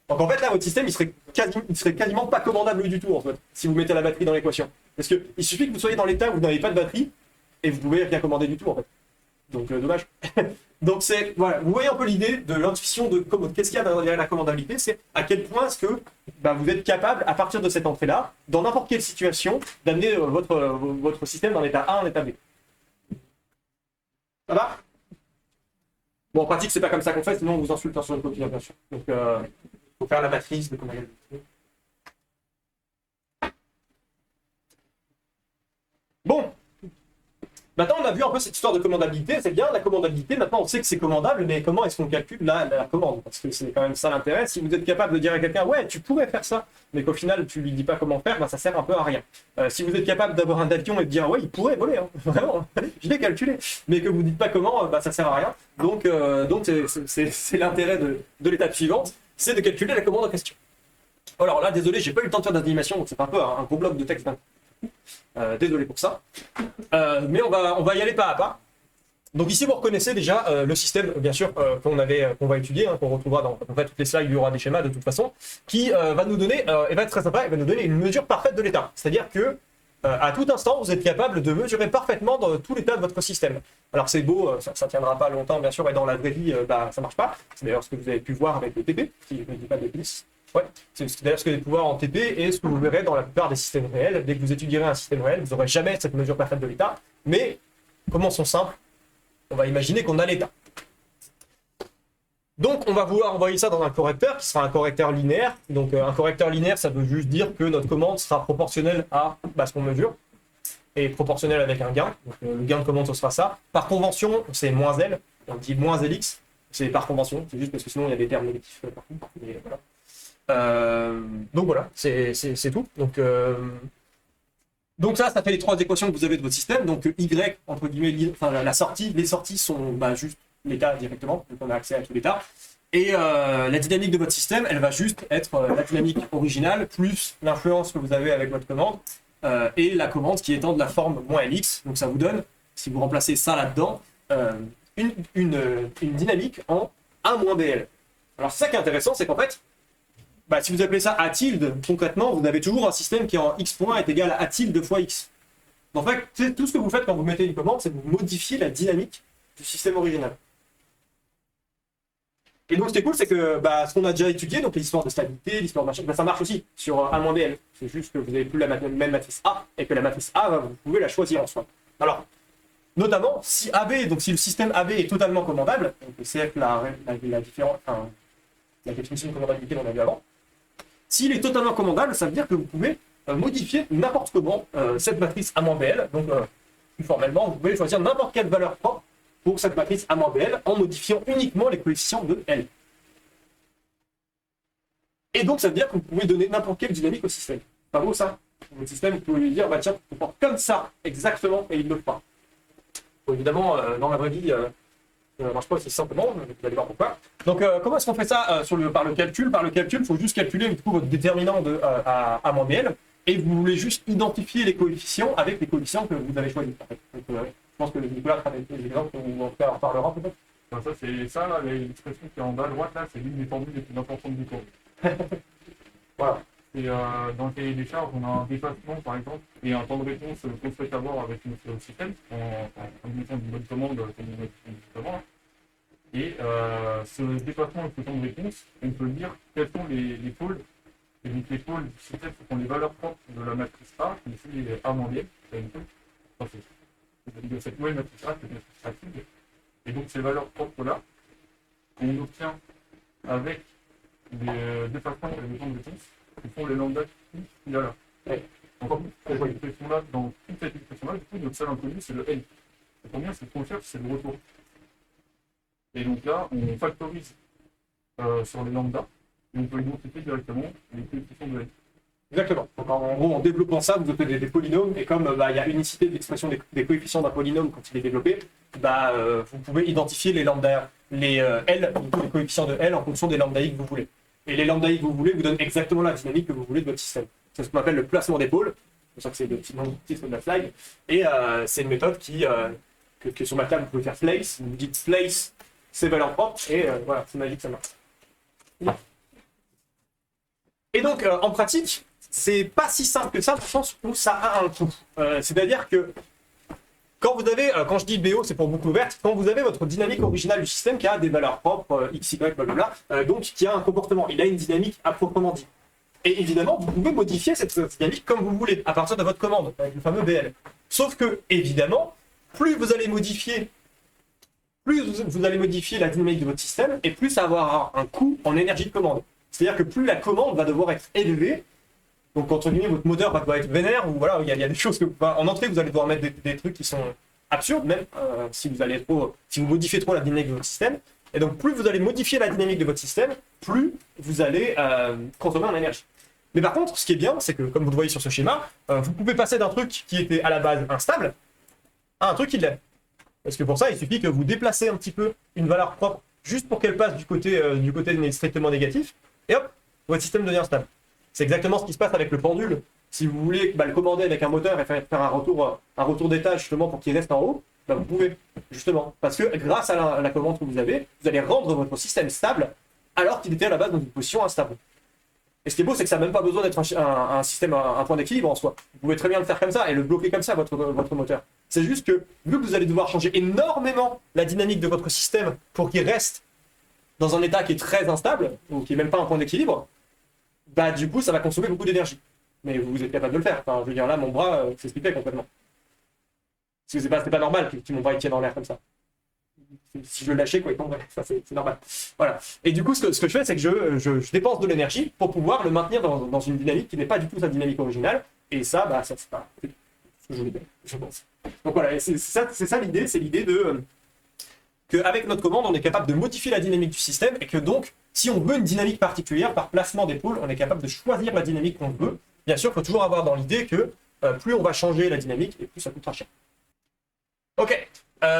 Donc en fait là votre système il serait quasiment pas commandable du tout en fait si vous mettez la batterie dans l'équation. Parce qu'il suffit que vous soyez dans l'état où vous n'avez pas de batterie et vous pouvez rien commander du tout en fait. Donc dommage. Donc c'est voilà, vous voyez un peu l'idée de l'intuition de qu'est-ce qu'il y a derrière la commandabilité, c'est à quel point est-ce que vous êtes capable à partir de cette entrée là, dans n'importe quelle situation, d'amener votre système d'un état A à un état B. Ça va? Bon, en pratique, c'est pas comme ça qu'on fait, sinon on vous insulte sur une copie, bien sûr. Donc, il faut faire la matrice de commandabilité. Bon. Maintenant, on a vu un peu cette histoire de commandabilité. C'est bien, la commandabilité. Maintenant, on sait que c'est commandable, mais comment est-ce qu'on calcule la commande? Parce que c'est quand même ça l'intérêt. Si vous êtes capable de dire à quelqu'un, ouais, tu pourrais faire ça, mais qu'au final, tu lui dis pas comment faire, ça sert un peu à rien. Si vous êtes capable d'avoir un avion et de dire, ouais, il pourrait voler, hein, vraiment, je l'ai calculé, mais que vous dites pas comment, ça sert à rien. Donc c'est l'intérêt de l'étape suivante, c'est de calculer la commande en question. Alors là, désolé, j'ai pas eu le temps de faire d'animation, donc c'est un peu un gros bloc de texte. Désolé pour ça. Mais on va y aller pas à pas. Donc ici, vous reconnaissez déjà le système, bien sûr, qu'on va étudier, hein, qu'on retrouvera dans en fait, toutes les slides, il y aura des schémas de toute façon, qui va nous donner, et va être très sympa, il va nous donner une mesure parfaite de l'état. C'est-à-dire que à tout instant, vous êtes capable de mesurer parfaitement dans tout l'état de votre système. Alors c'est beau, ça tiendra pas longtemps, bien sûr, et dans la vraie vie, ça marche pas. C'est d'ailleurs ce que vous avez pu voir avec le TP, si je ne dis pas de bêtises. Ouais, c'est d'ailleurs ce que vous allez pouvoir en TP et ce que vous verrez dans la plupart des systèmes réels. Dès que vous étudierez un système réel, vous n'aurez jamais cette mesure parfaite de l'état. Mais, commençons simple, on va imaginer qu'on a l'état. Donc, on va vouloir envoyer ça dans un correcteur qui sera un correcteur linéaire. Donc, un correcteur linéaire, ça veut juste dire que notre commande sera proportionnelle à ce qu'on mesure et proportionnelle avec un gain. Donc, le gain de commande, ce sera ça. Par convention, c'est moins L. On dit moins LX. C'est par convention. C'est juste parce que sinon, il y a des termes négatifs partout. Et voilà. Donc voilà, c'est tout. Donc ça fait les trois équations que vous avez de votre système. Donc Y, entre guillemets, la sortie, les sorties sont juste l'état directement, donc on a accès à tout l'état. Et la dynamique de votre système, elle va juste être la dynamique originale, plus l'influence que vous avez avec votre commande, et la commande qui étant de la forme -LX. Donc ça vous donne, si vous remplacez ça là-dedans, une dynamique en A-BL. Alors ça qui est intéressant, c'est qu'en fait, si vous appelez ça A tilde, concrètement, vous avez toujours un système qui en X point est égal à A tilde fois X. En fait, tout ce que vous faites quand vous mettez une commande, c'est que vous modifiez la dynamique du système original. Et donc, ce qui est cool, c'est que ce qu'on a déjà étudié, donc l'histoire de stabilité, l'histoire de machin, ça marche aussi sur A-BL. C'est juste que vous n'avez plus la même matrice A, et que la matrice A, vous pouvez la choisir en soi. Alors, notamment, si le système AB est totalement commandable, donc c'est la différence, la définition de commandabilité qu'on a vu avant, s'il est totalement commandable, ça veut dire que vous pouvez modifier n'importe comment cette matrice A-BL. Donc, plus formellement, vous pouvez choisir n'importe quelle valeur propre pour cette matrice A-BL en modifiant uniquement les coefficients de L. Et donc, ça veut dire que vous pouvez donner n'importe quelle dynamique au système. Pas beau ça? Le système, vous pouvez lui dire, tiens, tu prends comme ça, exactement, et il ne le fera. Bon, évidemment, dans la vraie vie, ça ne marche pas aussi simplement, vous allez voir pourquoi. Donc, comment est-ce qu'on fait ça par le calcul? Par le calcul, il faut juste calculer du coup, votre déterminant de A-BL, et vous voulez juste identifier les coefficients avec les coefficients que vous avez choisis. En fait. Donc, je pense que Nicolas fera des exemples, ou en tout cas en parlera peut-être. Ça, c'est ça, là, l'expression qui est en bas à droite, là, c'est l'une des formules les plus importantes du cours. Voilà. Et dans le cahier des charges, on a un dépassement, par exemple, et un temps de réponse qu'on souhaite avoir avec notre système, en mettant une bonne commande, comme on a dit avant. Et ce dépassement avec le temps de réponse, on peut dire quels sont les pôles. Et donc les pôles du système sont les valeurs propres de la matrice A, qui ici est A moins B, enfin, c'est cette nouvelle matrice A, c'est une matrice active. Et donc ces valeurs propres-là, on obtient avec les dépassements et les temps de réponse, qui font les lambda qu'il y a là. Ouais. Donc, cette expression-là, dans toute cette expression-là, du coup, notre seul inconnu, c'est le N. Et combien c'est ce qu'on cherche, c'est le retour. Et donc là, on factorise sur les lambda, et on peut identifier directement les coefficients de N. Exactement. Donc, en gros, en développant ça, vous obtenez des polynômes, et comme il y a unicité de l'expression des coefficients d'un polynôme quand il est développé, vous pouvez identifier les lambda, L, les coefficients de L en fonction des lambda I que vous voulez. Et les lambda I que vous voulez vous donnent exactement la dynamique que vous voulez de votre système. C'est ce qu'on appelle le placement des pôles. C'est pour ça que c'est le petit nom du titre de la slide. Et c'est une méthode que sur MATLAB vous pouvez faire place. Vous dites place ses valeurs propres, et voilà, c'est magique, ça marche. Et donc, en pratique, c'est pas si simple que ça, dans le sens où ça a un coût. C'est-à-dire que quand vous avez, quand je dis BO, c'est pour boucle ouverte, quand vous avez votre dynamique originale du système qui a des valeurs propres, x, y, blablabla, donc qui a un comportement, il a une dynamique à proprement dit. Et évidemment, vous pouvez modifier cette dynamique comme vous voulez, à partir de votre commande, avec le fameux BL. Sauf que, évidemment, plus vous allez modifier la dynamique de votre système, et plus ça va avoir un coût en énergie de commande. C'est-à-dire que plus la commande va devoir être élevée, donc entre guillemets votre moteur va devoir être vénère, ou voilà, il y a des choses que en entrée vous allez devoir mettre des trucs qui sont absurdes, même si vous modifiez trop la dynamique de votre système. Et donc plus vous allez modifier la dynamique de votre système, plus vous allez consommer en énergie. Mais par contre, ce qui est bien, c'est que comme vous le voyez sur ce schéma, vous pouvez passer d'un truc qui était à la base instable à un truc qui l'est. Parce que pour ça, il suffit que vous déplacez un petit peu une valeur propre juste pour qu'elle passe du côté strictement négatif, et hop, votre système devient stable. C'est exactement ce qui se passe avec le pendule. Si vous voulez le commander avec un moteur et faire un retour d'état justement pour qu'il reste en haut, vous pouvez, justement. Parce que grâce à la commande que vous allez rendre votre système stable alors qu'il était à la base dans une position instable. Et ce qui est beau, c'est que ça n'a même pas besoin d'être un système, un point d'équilibre en soi. Vous pouvez très bien le faire comme ça et le bloquer comme ça, votre moteur. C'est juste que, vu que vous allez devoir changer énormément la dynamique de votre système pour qu'il reste dans un état qui est très instable, ou qui n'est même pas un point d'équilibre, du coup, ça va consommer beaucoup d'énergie. Mais vous êtes capable de le faire. Enfin, je veux dire, là, mon bras s'expliquait complètement. Parce que c'est pas normal que mon bras tienne en l'air comme ça. Si je le lâchais, quoi, ça c'est normal. Voilà. Et du coup, ce que je fais, c'est que je dépense de l'énergie pour pouvoir le maintenir dans une dynamique qui n'est pas du tout sa dynamique originale. Et ça, ça c'est pas ce que je voulais dire, je pense. Donc voilà, c'est ça l'idée, c'est l'idée de qu'avec notre commande, on est capable de modifier la dynamique du système et que donc, si on veut une dynamique particulière, par placement des pôles, on est capable de choisir la dynamique qu'on veut. Bien sûr, il faut toujours avoir dans l'idée que plus on va changer la dynamique et plus ça coûtera cher. Ok.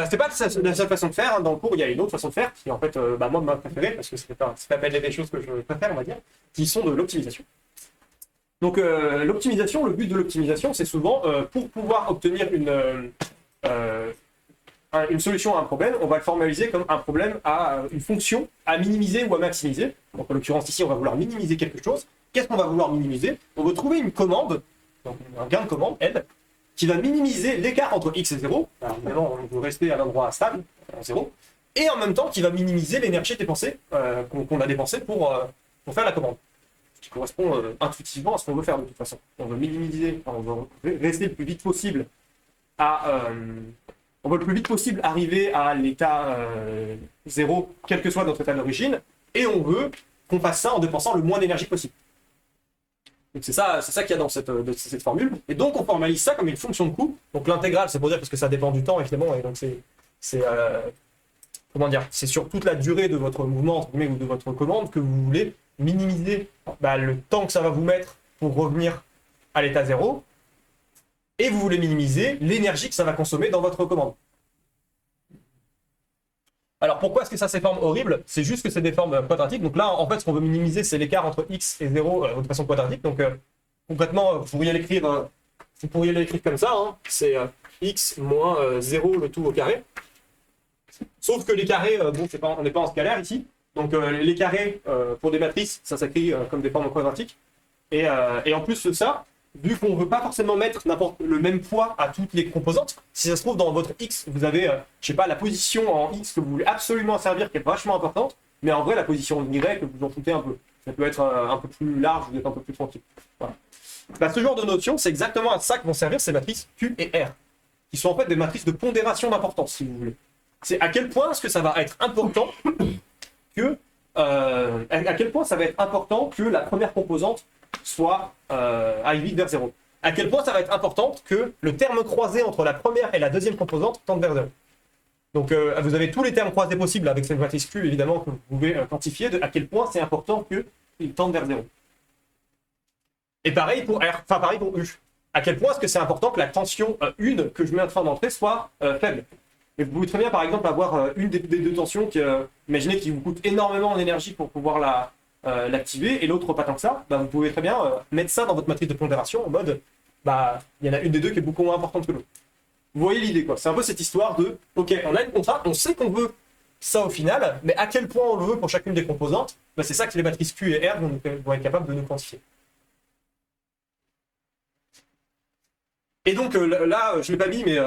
C'est pas la seule façon de faire. Dans le cours, il y a une autre façon de faire qui, en fait, moi, ma préférée, parce que ça fait des choses que je préfère, on va dire, qui sont de l'optimisation. Donc, l'optimisation, le but de l'optimisation, c'est souvent pour pouvoir obtenir une solution à un problème, on va le formaliser comme un problème à une fonction à minimiser ou à maximiser. Donc, en l'occurrence, ici, on va vouloir minimiser quelque chose. Qu'est-ce qu'on va vouloir minimiser? On veut trouver une commande, donc un gain de commande, L, qui va minimiser l'écart entre x et 0. Alors, évidemment, on veut rester à l'endroit stable, en 0. Et en même temps, qui va minimiser l'énergie dépensée, qu'on a dépensée pour faire la commande. Ce qui correspond intuitivement à ce qu'on veut faire de toute façon. On veut minimiser, on veut rester le plus vite possible on veut le plus vite possible arriver à l'état 0, quel que soit notre état d'origine, et on veut qu'on fasse ça en dépensant le moins d'énergie possible. Donc c'est ça qu'il y a dans cette formule. Et donc on formalise ça comme une fonction de coût. Donc l'intégrale, c'est pour dire parce que ça dépend du temps, évidemment, et donc c'est sur toute la durée de votre mouvement, entre guillemets, ou de votre commande, que vous voulez minimiser le temps que ça va vous mettre pour revenir à l'état 0, et vous voulez minimiser l'énergie que ça va consommer dans votre commande. Alors pourquoi est-ce que ça c'est formes horribles? C'est juste que c'est des formes quadratiques. Donc là, en fait, ce qu'on veut minimiser, c'est l'écart entre x et 0 de façon quadratique. Donc concrètement, vous pourriez l'écrire comme ça. Hein. C'est x moins 0 le tout au carré. Sauf que les carrés, on n'est pas en scalaire ici. Donc les carrés, pour des matrices, ça s'écrit comme des formes quadratiques. Et en plus de ça, vu qu'on ne veut pas forcément mettre le même poids à toutes les composantes, si ça se trouve dans votre X, vous avez, je sais pas, la position en X que vous voulez absolument servir qui est vachement importante, mais en vrai, la position en Y, vous en foutez un peu. Ça peut être un peu plus large, vous êtes un peu plus tranquille. Voilà. Bah, ce genre de notion, c'est exactement à ça que vont servir ces matrices Q et R, qui sont en fait des matrices de pondération d'importance, si vous voulez. C'est à quel point est-ce que ça va être important que à quel point ça va être important que la première composante soit aille vite vers 0. À quel point ça va être important que le terme croisé entre la première et la deuxième composante tende vers 0. Donc vous avez tous les termes croisés possibles avec cette matrice Q, évidemment, que vous pouvez quantifier à quel point c'est important qu'ils tendent vers 0. Et pareil pour R, enfin pareil pour U. À quel point est-ce que c'est important que la tension 1 que je mets en train d'entrer soit faible. Et vous pouvez très bien, par exemple, avoir une des deux tensions qui, imaginez qu'il vous coûte énormément en énergie pour pouvoir l'activer, et l'autre pas tant que ça, bah, vous pouvez très bien mettre ça dans votre matrice de pondération en mode, bah, il y en a une des deux qui est beaucoup moins importante que l'autre. Vous voyez l'idée, quoi. C'est un peu cette histoire de, ok, on a une contrainte, on sait qu'on veut ça au final, mais à quel point on le veut pour chacune des composantes, bah, c'est ça que les matrices Q et R vont être capables de nous quantifier. Et donc là, je ne l'ai pas mis, mais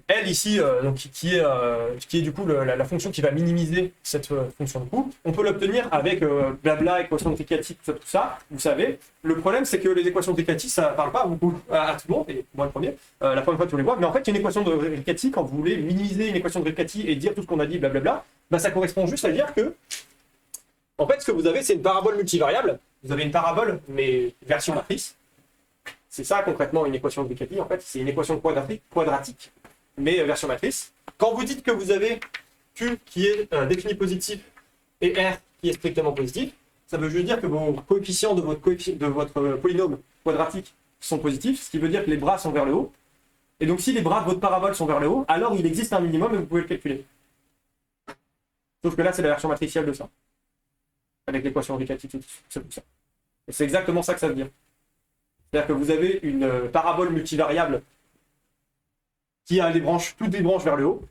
L ici, donc, qui est du coup la fonction qui va minimiser cette fonction de coût, on peut l'obtenir avec blabla, équation de Riccati, tout ça, vous savez. Le problème, c'est que les équations de Riccati, ça ne parle pas beaucoup à tout le monde, et moi le premier, la première fois que tu les vois, mais en fait, une équation de Riccati, quand vous voulez minimiser une équation de Riccati et dire tout ce qu'on a dit, blablabla, bah, ça correspond juste à dire que, en fait, ce que vous avez, c'est une parabole multivariable. Vous avez une parabole, mais version matrice. C'est ça concrètement une équation de Riccati, en fait, c'est une équation quadratique, mais version matrice. Quand vous dites que vous avez Q qui est défini positif et R qui est strictement positif, ça veut juste dire que vos coefficients de votre polynôme quadratique sont positifs, ce qui veut dire que les bras sont vers le haut. Et donc si les bras de votre parabole sont vers le haut, alors il existe un minimum et vous pouvez le calculer. Sauf que là, c'est la version matricielle de ça, avec l'équation de Riccati, tout ça. Et c'est exactement ça que ça veut dire. C'est-à-dire que vous avez une parabole multivariable qui a toutes les branches vers le haut,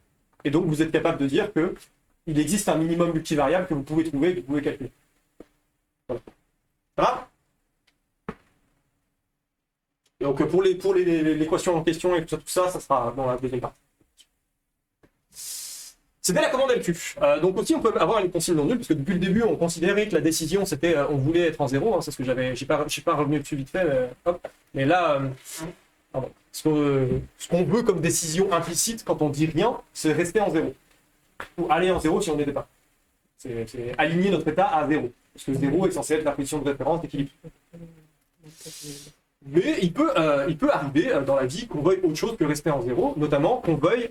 et donc vous êtes capable de dire qu'il existe un minimum multivariable que vous pouvez trouver et que vous pouvez calculer. Voilà. Ça va ? Donc pour l'équation en question et tout ça, ça sera dans la deuxième partie. C'était la commande LQ. Donc aussi, on peut avoir une consigne non nulle, parce que depuis le début, on considérait que la décision, c'était, on voulait être en 0. Hein, c'est ce que je suis pas revenu dessus vite fait, mais, hop. Mais là, pardon. Ce qu'on veut comme décision implicite quand on dit rien, c'est rester en 0. Ou aller en 0 si on n'était pas. C'est aligner notre état à 0. Parce que 0 est censé être la position de référence d'équilibre. Mais il peut arriver dans la vie qu'on veuille autre chose que rester en 0, notamment qu'on veuille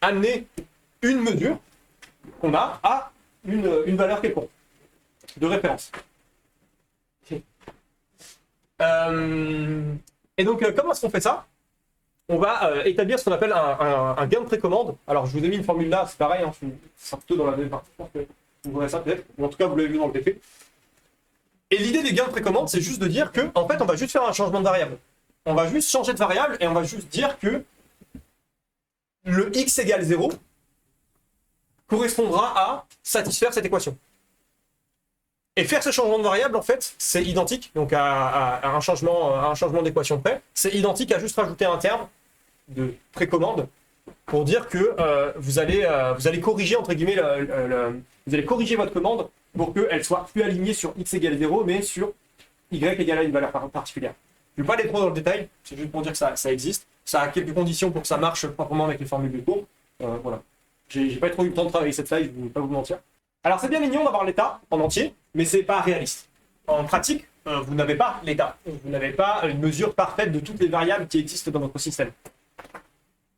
amener une mesure qu'on a à une valeur quelconque de référence. Et donc, comment est-ce qu'on fait ça? On va établir ce qu'on appelle un gain de précommande. Alors, je vous ai mis une formule là, c'est pareil, hein, c'est plutôt dans la deuxième partie. Je pense que vous verrez ça peut-être, ou en tout cas, vous l'avez vu dans le TP. Et l'idée des gains de précommande, c'est juste de dire que, en fait, on va juste faire un changement de variable. On va juste changer de variable et on va juste dire que le x égale 0 correspondra à satisfaire cette équation. Et faire ce changement de variable, en fait, c'est identique donc à un changement d'équation près. C'est identique à juste rajouter un terme de précommande pour dire que vous allez corriger, entre guillemets, vous allez corriger votre commande pour qu'elle soit plus alignée sur x égale 0, mais sur y égale à une valeur particulière. Je ne vais pas aller trop dans le détail, c'est juste pour dire que ça existe. Ça a quelques conditions pour que ça marche proprement avec les formules du cours. Voilà. J'ai pas trop eu le temps de travailler cette slide, je ne vais pas vous mentir. Alors c'est bien mignon d'avoir l'état en entier, mais c'est pas réaliste. En pratique, vous n'avez pas l'état. Vous n'avez pas une mesure parfaite de toutes les variables qui existent dans votre système.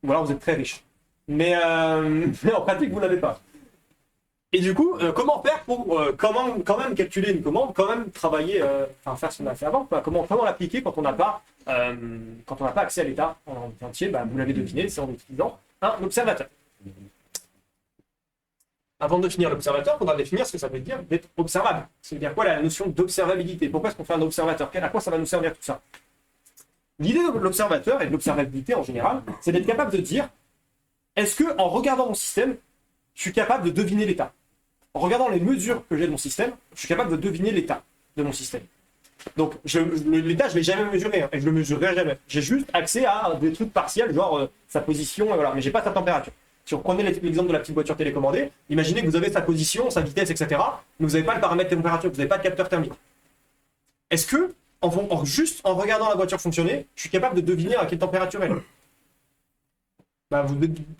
Ou alors vous êtes très riche. Mais en pratique, vous n'avez pas. Et du coup, comment faire pour quand même calculer une commande, quand même travailler, faire ce qu'on a fait avant, comment l'appliquer quand on n'a pas accès à l'état en entier? Vous l'avez deviné, c'est en utilisant un observateur. Avant de définir l'observateur, il faudra définir ce que ça veut dire d'être observable. C'est-à-dire quoi la notion d'observabilité? Pourquoi est-ce qu'on fait un observateur? À quoi ça va nous servir tout ça? L'idée de l'observateur et de l'observabilité en général, c'est d'être capable de dire, est-ce que en regardant mon système, je suis capable de deviner l'état? En regardant les mesures que j'ai de mon système, je suis capable de deviner l'état de mon système. Donc l'état, je ne l'ai jamais mesuré, hein, et je le mesurerai jamais. J'ai juste accès à des trucs partiels, genre sa position, et voilà, mais j'ai pas sa température. Si on prenait l'exemple de la petite voiture télécommandée, imaginez que vous avez sa position, sa vitesse, etc., mais vous n'avez pas le paramètre température, vous n'avez pas de capteur thermique. Est-ce que, juste en regardant la voiture fonctionner, je suis capable de deviner à quelle température elle est? Bah,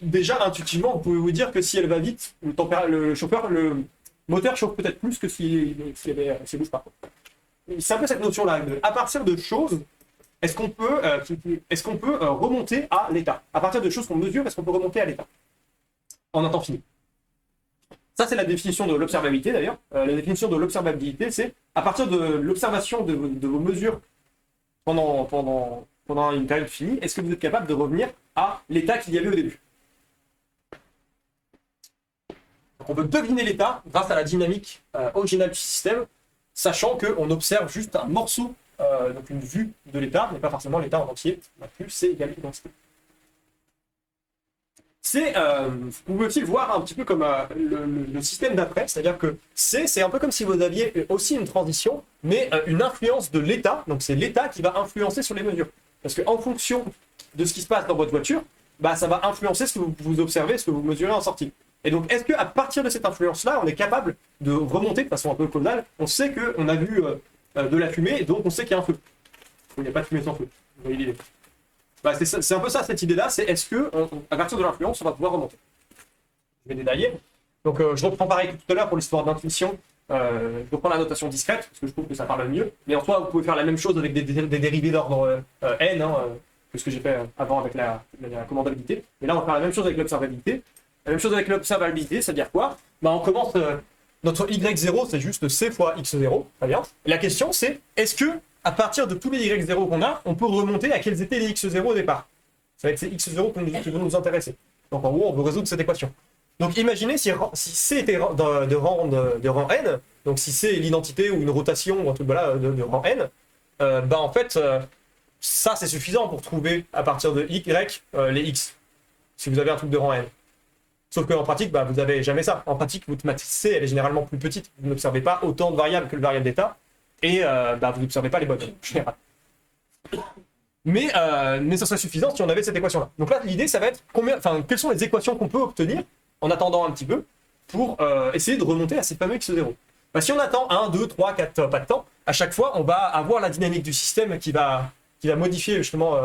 déjà, intuitivement, vous pouvez vous dire que si elle va vite, le moteur chauffe peut-être plus que si elle ne bouge pas. C'est un peu cette notion-là. À partir de choses, est-ce qu'on peut remonter à l'état? À partir de choses qu'on mesure, est-ce qu'on peut remonter à l'état en un temps fini? Ça, c'est la définition de l'observabilité, d'ailleurs. La définition de l'observabilité, c'est à partir de l'observation de vos mesures pendant une période finie, est-ce que vous êtes capable de revenir à l'état qu'il y avait au début? Donc on peut deviner l'état grâce à la dynamique originale du système, sachant qu'on observe juste un morceau, donc une vue de l'état, mais pas forcément l'état en entier. Plus C égale identité. Vous pouvez aussi le voir un petit peu comme le système d'après, c'est-à-dire que c'est un peu comme si vous aviez aussi une transition, mais une influence de l'état, donc c'est l'état qui va influencer sur les mesures. Parce qu'en fonction de ce qui se passe dans votre voiture, bah, ça va influencer ce que vous observez, ce que vous mesurez en sortie. Et donc, est-ce qu'à partir de cette influence-là, on est capable de remonter de façon un peu causale? On sait qu'on a vu de la fumée, donc on sait qu'il y a un feu. Il n'y a pas de fumée sans feu. Vous voyez l'idée. Bah, c'est un peu ça, cette idée-là, c'est est-ce qu'à partir de l'influence, on va pouvoir remonter? Je vais détailler. Donc, je reprends pareil que tout à l'heure pour l'histoire d'intuition. Je reprends la notation discrète, parce que je trouve que ça parle mieux. Mais en soi, vous pouvez faire la même chose avec des dérivés d'ordre n, que ce que j'ai fait avant avec la commandabilité. Et là, on va faire la même chose avec l'observabilité. La même chose avec l'observabilité, c'est-à-dire quoi? Bah, on commence, notre y0, c'est juste c fois x0, très bien. Et la question, c'est, est-ce que, à partir de tous les y0 qu'on a, on peut remonter à quels étaient les x0 au départ? Ça va être ces x0 qui vont nous intéresser. Donc en gros, on veut résoudre cette équation. Donc imaginez si c était de rang n, donc si c est l'identité ou une rotation ou un truc voilà, de rang n, bah en fait, ça c'est suffisant pour trouver à partir de y les x, si vous avez un truc de rang n. Sauf qu'en pratique, bah, vous n'avez jamais ça. En pratique, votre matrice C, elle est généralement plus petite. Vous n'observez pas autant de variables que le variable d'état. Et bah, vous n'observez pas les bonnes, en général. Mais ça serait suffisant si on avait cette équation-là. Donc là, l'idée, ça va être quelles sont les équations qu'on peut obtenir, en attendant un petit peu, pour essayer de remonter à ces fameux x0. Bah, si on attend 1, 2, 3, 4 pas de temps, à chaque fois, on va avoir la dynamique du système qui va modifier justement...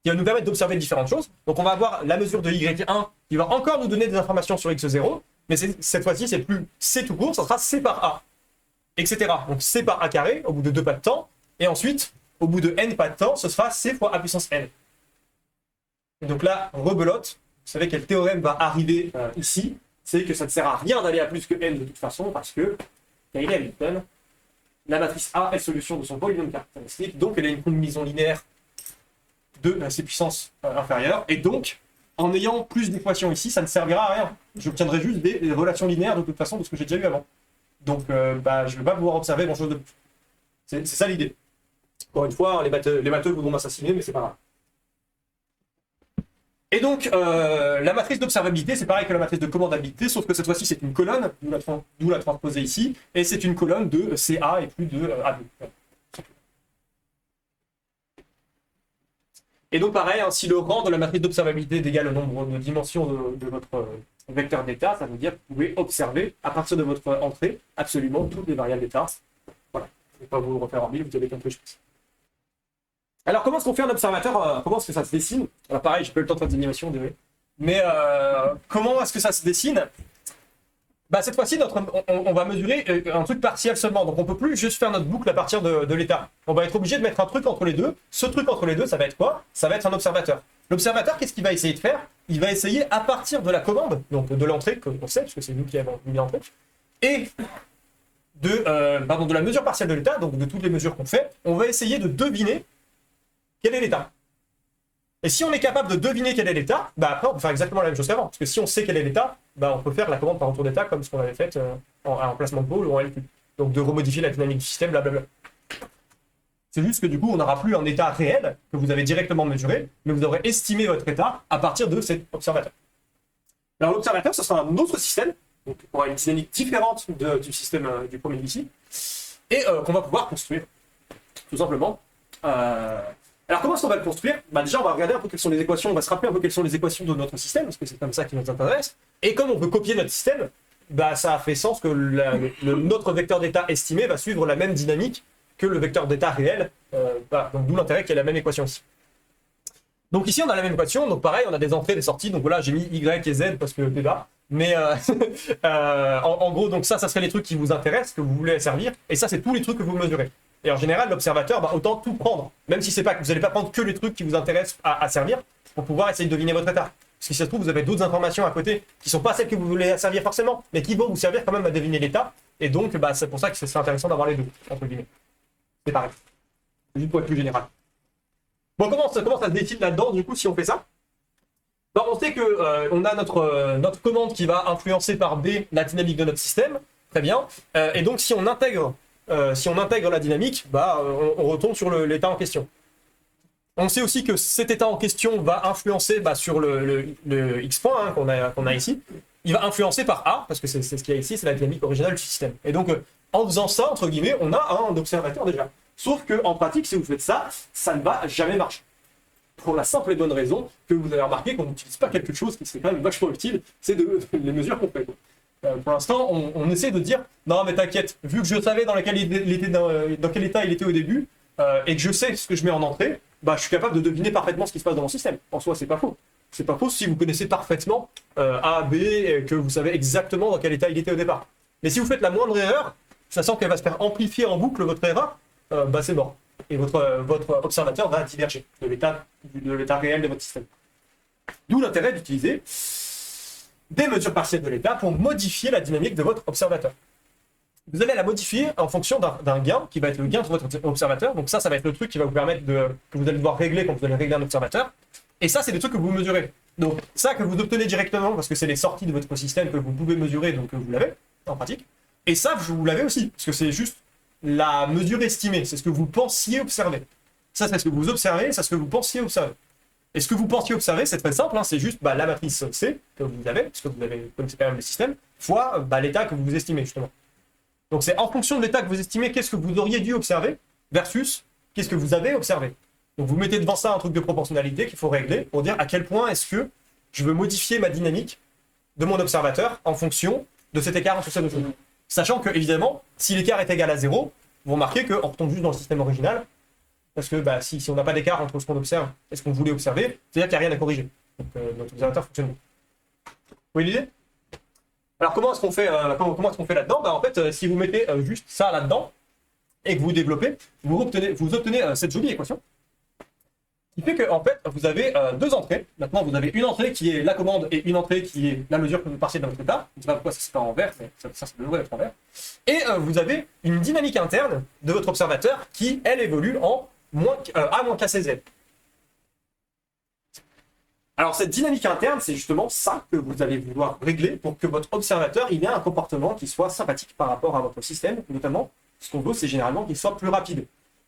qui va nous permettre d'observer différentes choses. Donc on va avoir la mesure de y1 qui va encore nous donner des informations sur x0, mais cette fois-ci, c'est plus c tout court, ça sera c par a, etc. Donc c par a carré au bout de 2 pas de temps, et ensuite, au bout de n pas de temps, ce sera c fois a puissance n. Et donc là, rebelote, vous savez quel théorème va arriver ici, c'est que ça ne sert à rien d'aller à plus que n de toute façon, parce que Cayley Hamilton, la matrice A est solution de son polynôme caractéristique, donc elle a une combinaison linéaire de ses puissances inférieures, et donc, en ayant plus d'équations ici, ça ne servira à rien. J'obtiendrai juste des relations linéaires de toute façon de ce que j'ai déjà eu avant. Donc, bah, je ne vais pas pouvoir observer grand-chose de plus. C'est ça l'idée. Encore une fois, les matheux voudront m'assassiner, mais c'est pas grave. Et donc, la matrice d'observabilité, c'est pareil que la matrice de commandabilité, sauf que cette fois-ci, c'est une colonne, d'où la transposée ici, et c'est une colonne de CA et plus de A2. Et donc pareil, hein, si le rang de la matrice d'observabilité est égal au nombre de dimensions de votre vecteur d'état, ça veut dire que vous pouvez observer à partir de votre entrée absolument toutes les variables d'état. Voilà, je ne vais pas vous refaire en mille, vous avez compris, je pense. Alors comment est-ce qu'on fait un observateur, comment est-ce que ça se dessine? Alors pareil, j'ai pas eu le temps de faire des animations, désolé. Mais comment est-ce que ça se dessine? Bah, cette fois-ci, on va mesurer un truc partiel seulement. Donc on ne peut plus juste faire notre boucle à partir de l'état. On va être obligé de mettre un truc entre les deux. Ce truc entre les deux, ça va être quoi? Ça va être un observateur. L'observateur, qu'est-ce qu'il va essayer de faire? Il va essayer à partir de la commande, donc de l'entrée, qu'on sait, parce que c'est nous qui avons mis l'entrée, et de la mesure partielle de l'état, donc de toutes les mesures qu'on fait, on va essayer de deviner quel est l'état. Et si on est capable de deviner quel est l'état, bah après on peut faire exactement la même chose qu'avant. Parce que si on sait quel est l'état, bah on peut faire la commande par retour d'état comme ce qu'on avait fait en placement de pôle ou en LQ. Donc de remodifier la dynamique du système, blablabla. C'est juste que du coup on n'aura plus un état réel que vous avez directement mesuré, mais vous aurez estimé votre état à partir de cet observateur. Alors l'observateur, ce sera un autre système, donc on aura une dynamique différente du système du premier ici. et qu'on va pouvoir construire, tout simplement. Alors comment est-ce qu'on va le construire? Déjà on va regarder un peu quelles sont les équations, on va se rappeler un peu quelles sont les équations de notre système, parce que c'est comme ça qui nous intéresse. Et comme on veut copier notre système, ça a fait sens que notre vecteur d'état estimé va suivre la même dynamique que le vecteur d'état réel. Donc d'où l'intérêt qu'il y ait la même équation ici. Donc ici on a la même équation, donc pareil on a des entrées, des sorties, donc voilà j'ai mis Y et Z parce que débat. Mais en gros donc ça serait les trucs qui vous intéressent, que vous voulez servir, et ça c'est tous les trucs que vous mesurez. Et en général l'observateur autant tout prendre, même si c'est pas que vous n'allez pas prendre que les trucs qui vous intéressent à servir, pour pouvoir essayer de deviner votre état. Parce que si ça se trouve vous avez d'autres informations à côté qui sont pas celles que vous voulez servir forcément, mais qui vont vous servir quand même à deviner l'état, et donc c'est pour ça que c'est intéressant d'avoir les deux, entre guillemets. C'est pareil. C'est juste pour être plus général. Bon, comment ça se décide là-dedans, du coup, si on fait ça? On sait que on a notre commande qui va influencer par B la dynamique de notre système, très bien. Et donc, si on intègre la dynamique, on retombe sur l'état en question. On sait aussi que cet état en question va influencer sur le X point qu'on a ici. Il va influencer par A, parce que c'est ce qu'il y a ici, c'est la dynamique originale du système. Et donc, en faisant ça, entre guillemets, on a un observateur déjà. Sauf qu'en pratique, si vous faites ça, ça ne va jamais marcher. Pour la simple et bonne raison que vous avez remarqué qu'on n'utilise pas quelque chose qui serait quand même vachement utile, c'est les mesures qu'on fait. Pour l'instant, on essaie de dire, non mais t'inquiète, vu que je savais dans quel état il était au début, et que je sais ce que je mets en entrée, je suis capable de deviner parfaitement ce qui se passe dans mon système. En soi, c'est pas faux. C'est pas faux si vous connaissez parfaitement A, B, et que vous savez exactement dans quel état il était au départ. Mais si vous faites la moindre erreur, sachant qu'elle va se faire amplifier en boucle votre erreur, c'est mort. Et votre observateur va diverger de l'état réel de votre système. D'où l'intérêt d'utiliser des mesures partielles de l'état pour modifier la dynamique de votre observateur. Vous allez la modifier en fonction d'un gain qui va être le gain de votre observateur. Donc ça va être le truc qui va vous permettre que vous allez devoir régler quand vous allez régler un observateur. Et ça, c'est des trucs que vous mesurez. Donc ça que vous obtenez directement parce que c'est les sorties de votre système que vous pouvez mesurer, donc vous l'avez en pratique. Et ça, vous l'avez aussi parce que c'est juste la mesure estimée, c'est ce que vous pensiez observer. Ça, c'est ce que vous observez, c'est ce que vous pensiez observer. Et ce que vous pensiez observer, c'est très simple, c'est juste la matrice C que vous avez, parce que vous connaissez quand même le système, fois l'état que vous estimez, justement. Donc c'est en fonction de l'état que vous estimez, qu'est-ce que vous auriez dû observer, versus qu'est-ce que vous avez observé. Donc vous mettez devant ça un truc de proportionnalité qu'il faut régler, pour dire à quel point est-ce que je veux modifier ma dynamique de mon observateur en fonction de cet écart entre ces deux choses. Sachant que, évidemment, si l'écart est égal à 0, vous remarquez qu'on retombe juste dans le système original, parce que si on n'a pas d'écart entre ce qu'on observe et ce qu'on voulait observer, c'est-à-dire qu'il n'y a rien à corriger. Donc notre observateur fonctionne bien. Vous voyez l'idée? Alors comment est-ce qu'on fait, là-dedans? En fait, si vous mettez juste ça là-dedans, et que vous développez, vous obtenez cette jolie équation, qui fait que en fait, vous avez deux entrées. Maintenant, vous avez une entrée qui est la commande et une entrée qui est la mesure que vous partiez de votre état. Je ne sais pas pourquoi ça se fait en vert, mais ça devrait être en vert. Et vous avez une dynamique interne de votre observateur qui, elle, évolue en A-KCZ. Alors, cette dynamique interne, c'est justement ça que vous allez vouloir régler pour que votre observateur il ait un comportement qui soit sympathique par rapport à votre système. Notamment, ce qu'on veut, c'est généralement qu'il soit plus rapide.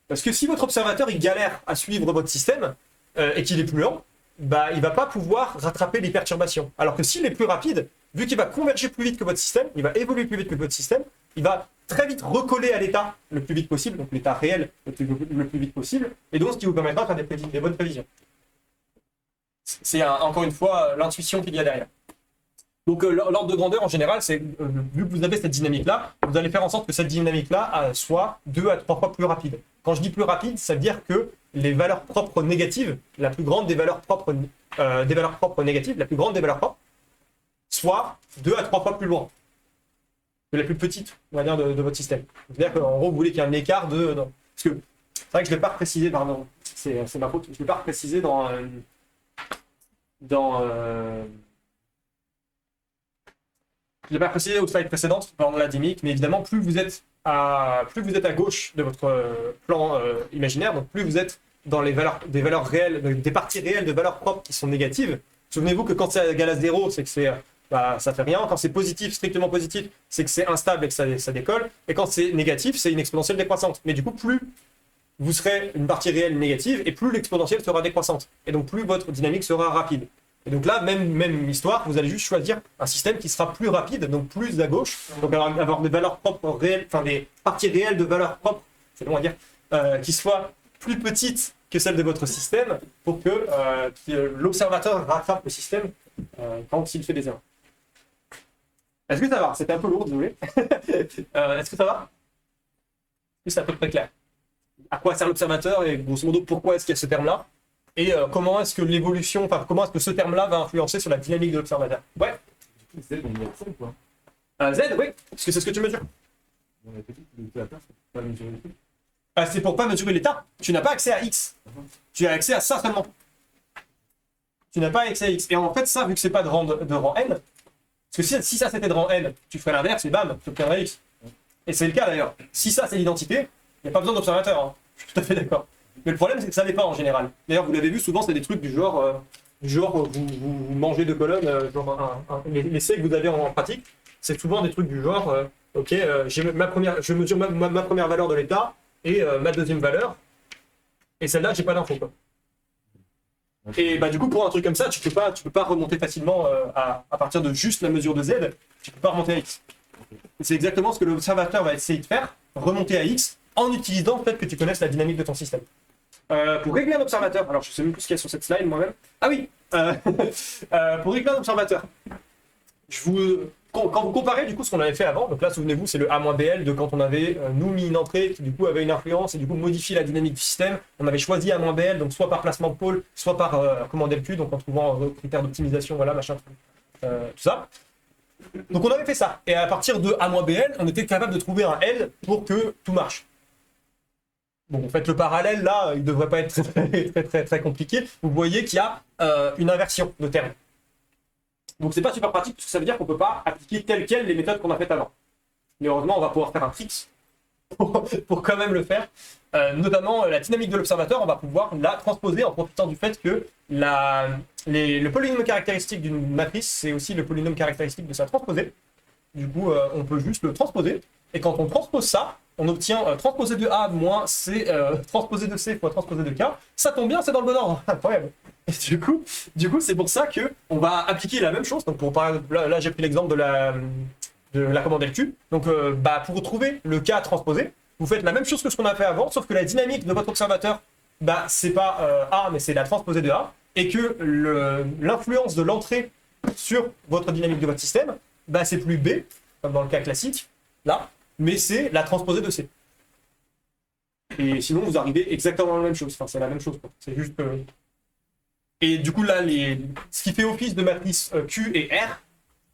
Parce que si votre observateur il galère à suivre votre système et qu'il est plus lent, il ne va pas pouvoir rattraper les perturbations. Alors que s'il est plus rapide, vu qu'il va converger plus vite que votre système, il va évoluer plus vite que votre système, il va très vite recoller à l'état le plus vite possible, donc l'état réel le plus vite possible, et donc ce qui vous permettra de faire des bonnes prévisions. C'est encore une fois l'intuition qu'il y a derrière. Donc l'ordre de grandeur en général, c'est vu que vous avez cette dynamique-là, vous allez faire en sorte que cette dynamique-là soit 2 à 3 fois plus rapide. Quand je dis plus rapide, ça veut dire que les valeurs propres négatives, la plus grande des valeurs propres négatives, la plus grande des valeurs propres, soit 2 à 3 fois plus loin que la plus petite, on va dire, de votre système. C'est-à-dire qu'en gros, vous voulez qu'il y ait un écart de... Parce que c'est vrai que je ne l'ai pas précisé, pardon, c'est ma faute, je ne l'ai pas précisé dans je ne l'ai pas précisé au slide précédente pendant la dynamique, mais évidemment, plus vous êtes à gauche de votre plan imaginaire, donc plus vous êtes dans des valeurs réelles, des parties réelles de valeurs propres qui sont négatives. Souvenez-vous que quand c'est égal à 0, c'est que ça fait rien. Quand c'est positif, strictement positif, c'est que c'est instable et que ça décolle. Et quand c'est négatif, c'est une exponentielle décroissante. Mais du coup, plus vous serez une partie réelle négative, et plus l'exponentielle sera décroissante. Et donc, plus votre dynamique sera rapide. Et donc là, même histoire, vous allez juste choisir un système qui sera plus rapide, donc plus à gauche, donc avoir des valeurs propres réelles, enfin des parties réelles de valeurs propres, c'est long à dire, qui soient plus petites que celles de votre système pour que l'observateur rattrape le système quand il fait des erreurs. Est-ce que ça va? C'était un peu lourd, désolé. Est-ce que ça va? Est-ce que c'est à peu près clair? À quoi sert l'observateur et grosso modo pourquoi est-ce qu'il y a ce terme-là? Et comment est-ce que l'évolution, enfin comment est-ce que ce terme-là va influencer sur la dynamique de l'observateur? Ouais. Z, on met ça ou quoi? Z, oui, parce que c'est ce que tu mesures. On a dit que l'utilisateur, c'est pas mesurer le truc. C'est pour pas mesurer l'état. Tu n'as pas accès à X. Tu as accès à ça seulement. Tu n'as pas accès à X. Et en fait, ça, vu que c'est pas de rang N, parce que si ça c'était de rang N, tu ferais l'inverse et bam, tu obtiendrais X. Et c'est le cas d'ailleurs. Si ça c'est l'identité, il n'y a pas besoin d'observateur. Hein. Je suis tout à fait d'accord. Mais le problème, c'est que ça n'est pas en général. D'ailleurs, vous l'avez vu, souvent, c'est des trucs du genre vous mangez deux colonnes, les C que vous avez en pratique, c'est souvent des trucs du genre, ok, je mesure ma première valeur de l'état et ma deuxième valeur, et celle-là, j'ai pas d'info. Et bah, du coup, pour un truc comme ça, tu peux pas remonter facilement à partir de juste la mesure de Z, tu peux pas remonter à X. Et c'est exactement ce que l'observateur va essayer de faire, remonter à X, en utilisant le fait que tu connaisses la dynamique de ton système. Pour régler un observateur, alors je sais même plus ce qu'il y a sur cette slide moi-même. Ah oui, pour régler un observateur, quand vous comparez du coup ce qu'on avait fait avant, donc là souvenez-vous c'est le A-BL de quand on avait nous mis une entrée qui du coup avait une influence et du coup modifié la dynamique du système. On avait choisi A-BL donc soit par placement de pôle, soit par commande LQ, donc en trouvant critères d'optimisation, voilà machin, tout ça. Donc on avait fait ça, et à partir de A-BL, on était capable de trouver un L pour que tout marche. Bon, en fait, le parallèle, là, il ne devrait pas être très compliqué. Vous voyez qu'il y a une inversion de termes. Donc, c'est pas super pratique, parce que ça veut dire qu'on ne peut pas appliquer telles quelles les méthodes qu'on a faites avant. Mais heureusement, on va pouvoir faire un trick pour quand même le faire. Notamment, la dynamique de l'observateur, on va pouvoir la transposer en profitant du fait que le polynôme caractéristique d'une matrice, c'est aussi le polynôme caractéristique de sa transposée. Du coup, on peut juste le transposer. Et quand on transpose ça, on obtient transposé de A moins C, transposé de C fois transposé de K. Ça tombe bien, c'est dans le bon ordre. Incroyable. Et du coup, c'est pour ça qu'on va appliquer la même chose. Donc pour parler, là j'ai pris l'exemple de la commande LQ. Donc pour trouver le K transposé, vous faites la même chose que ce qu'on a fait avant, sauf que la dynamique de votre observateur, c'est pas A, mais c'est la transposée de A. Et que l'influence de l'entrée sur votre dynamique de votre système, c'est plus B, comme dans le cas classique, là, mais c'est la transposée de C. Et sinon, vous arrivez exactement à la même chose. Enfin, c'est la même chose, quoi. C'est juste... Et du coup, là, ce qui fait office de matrice Q et R,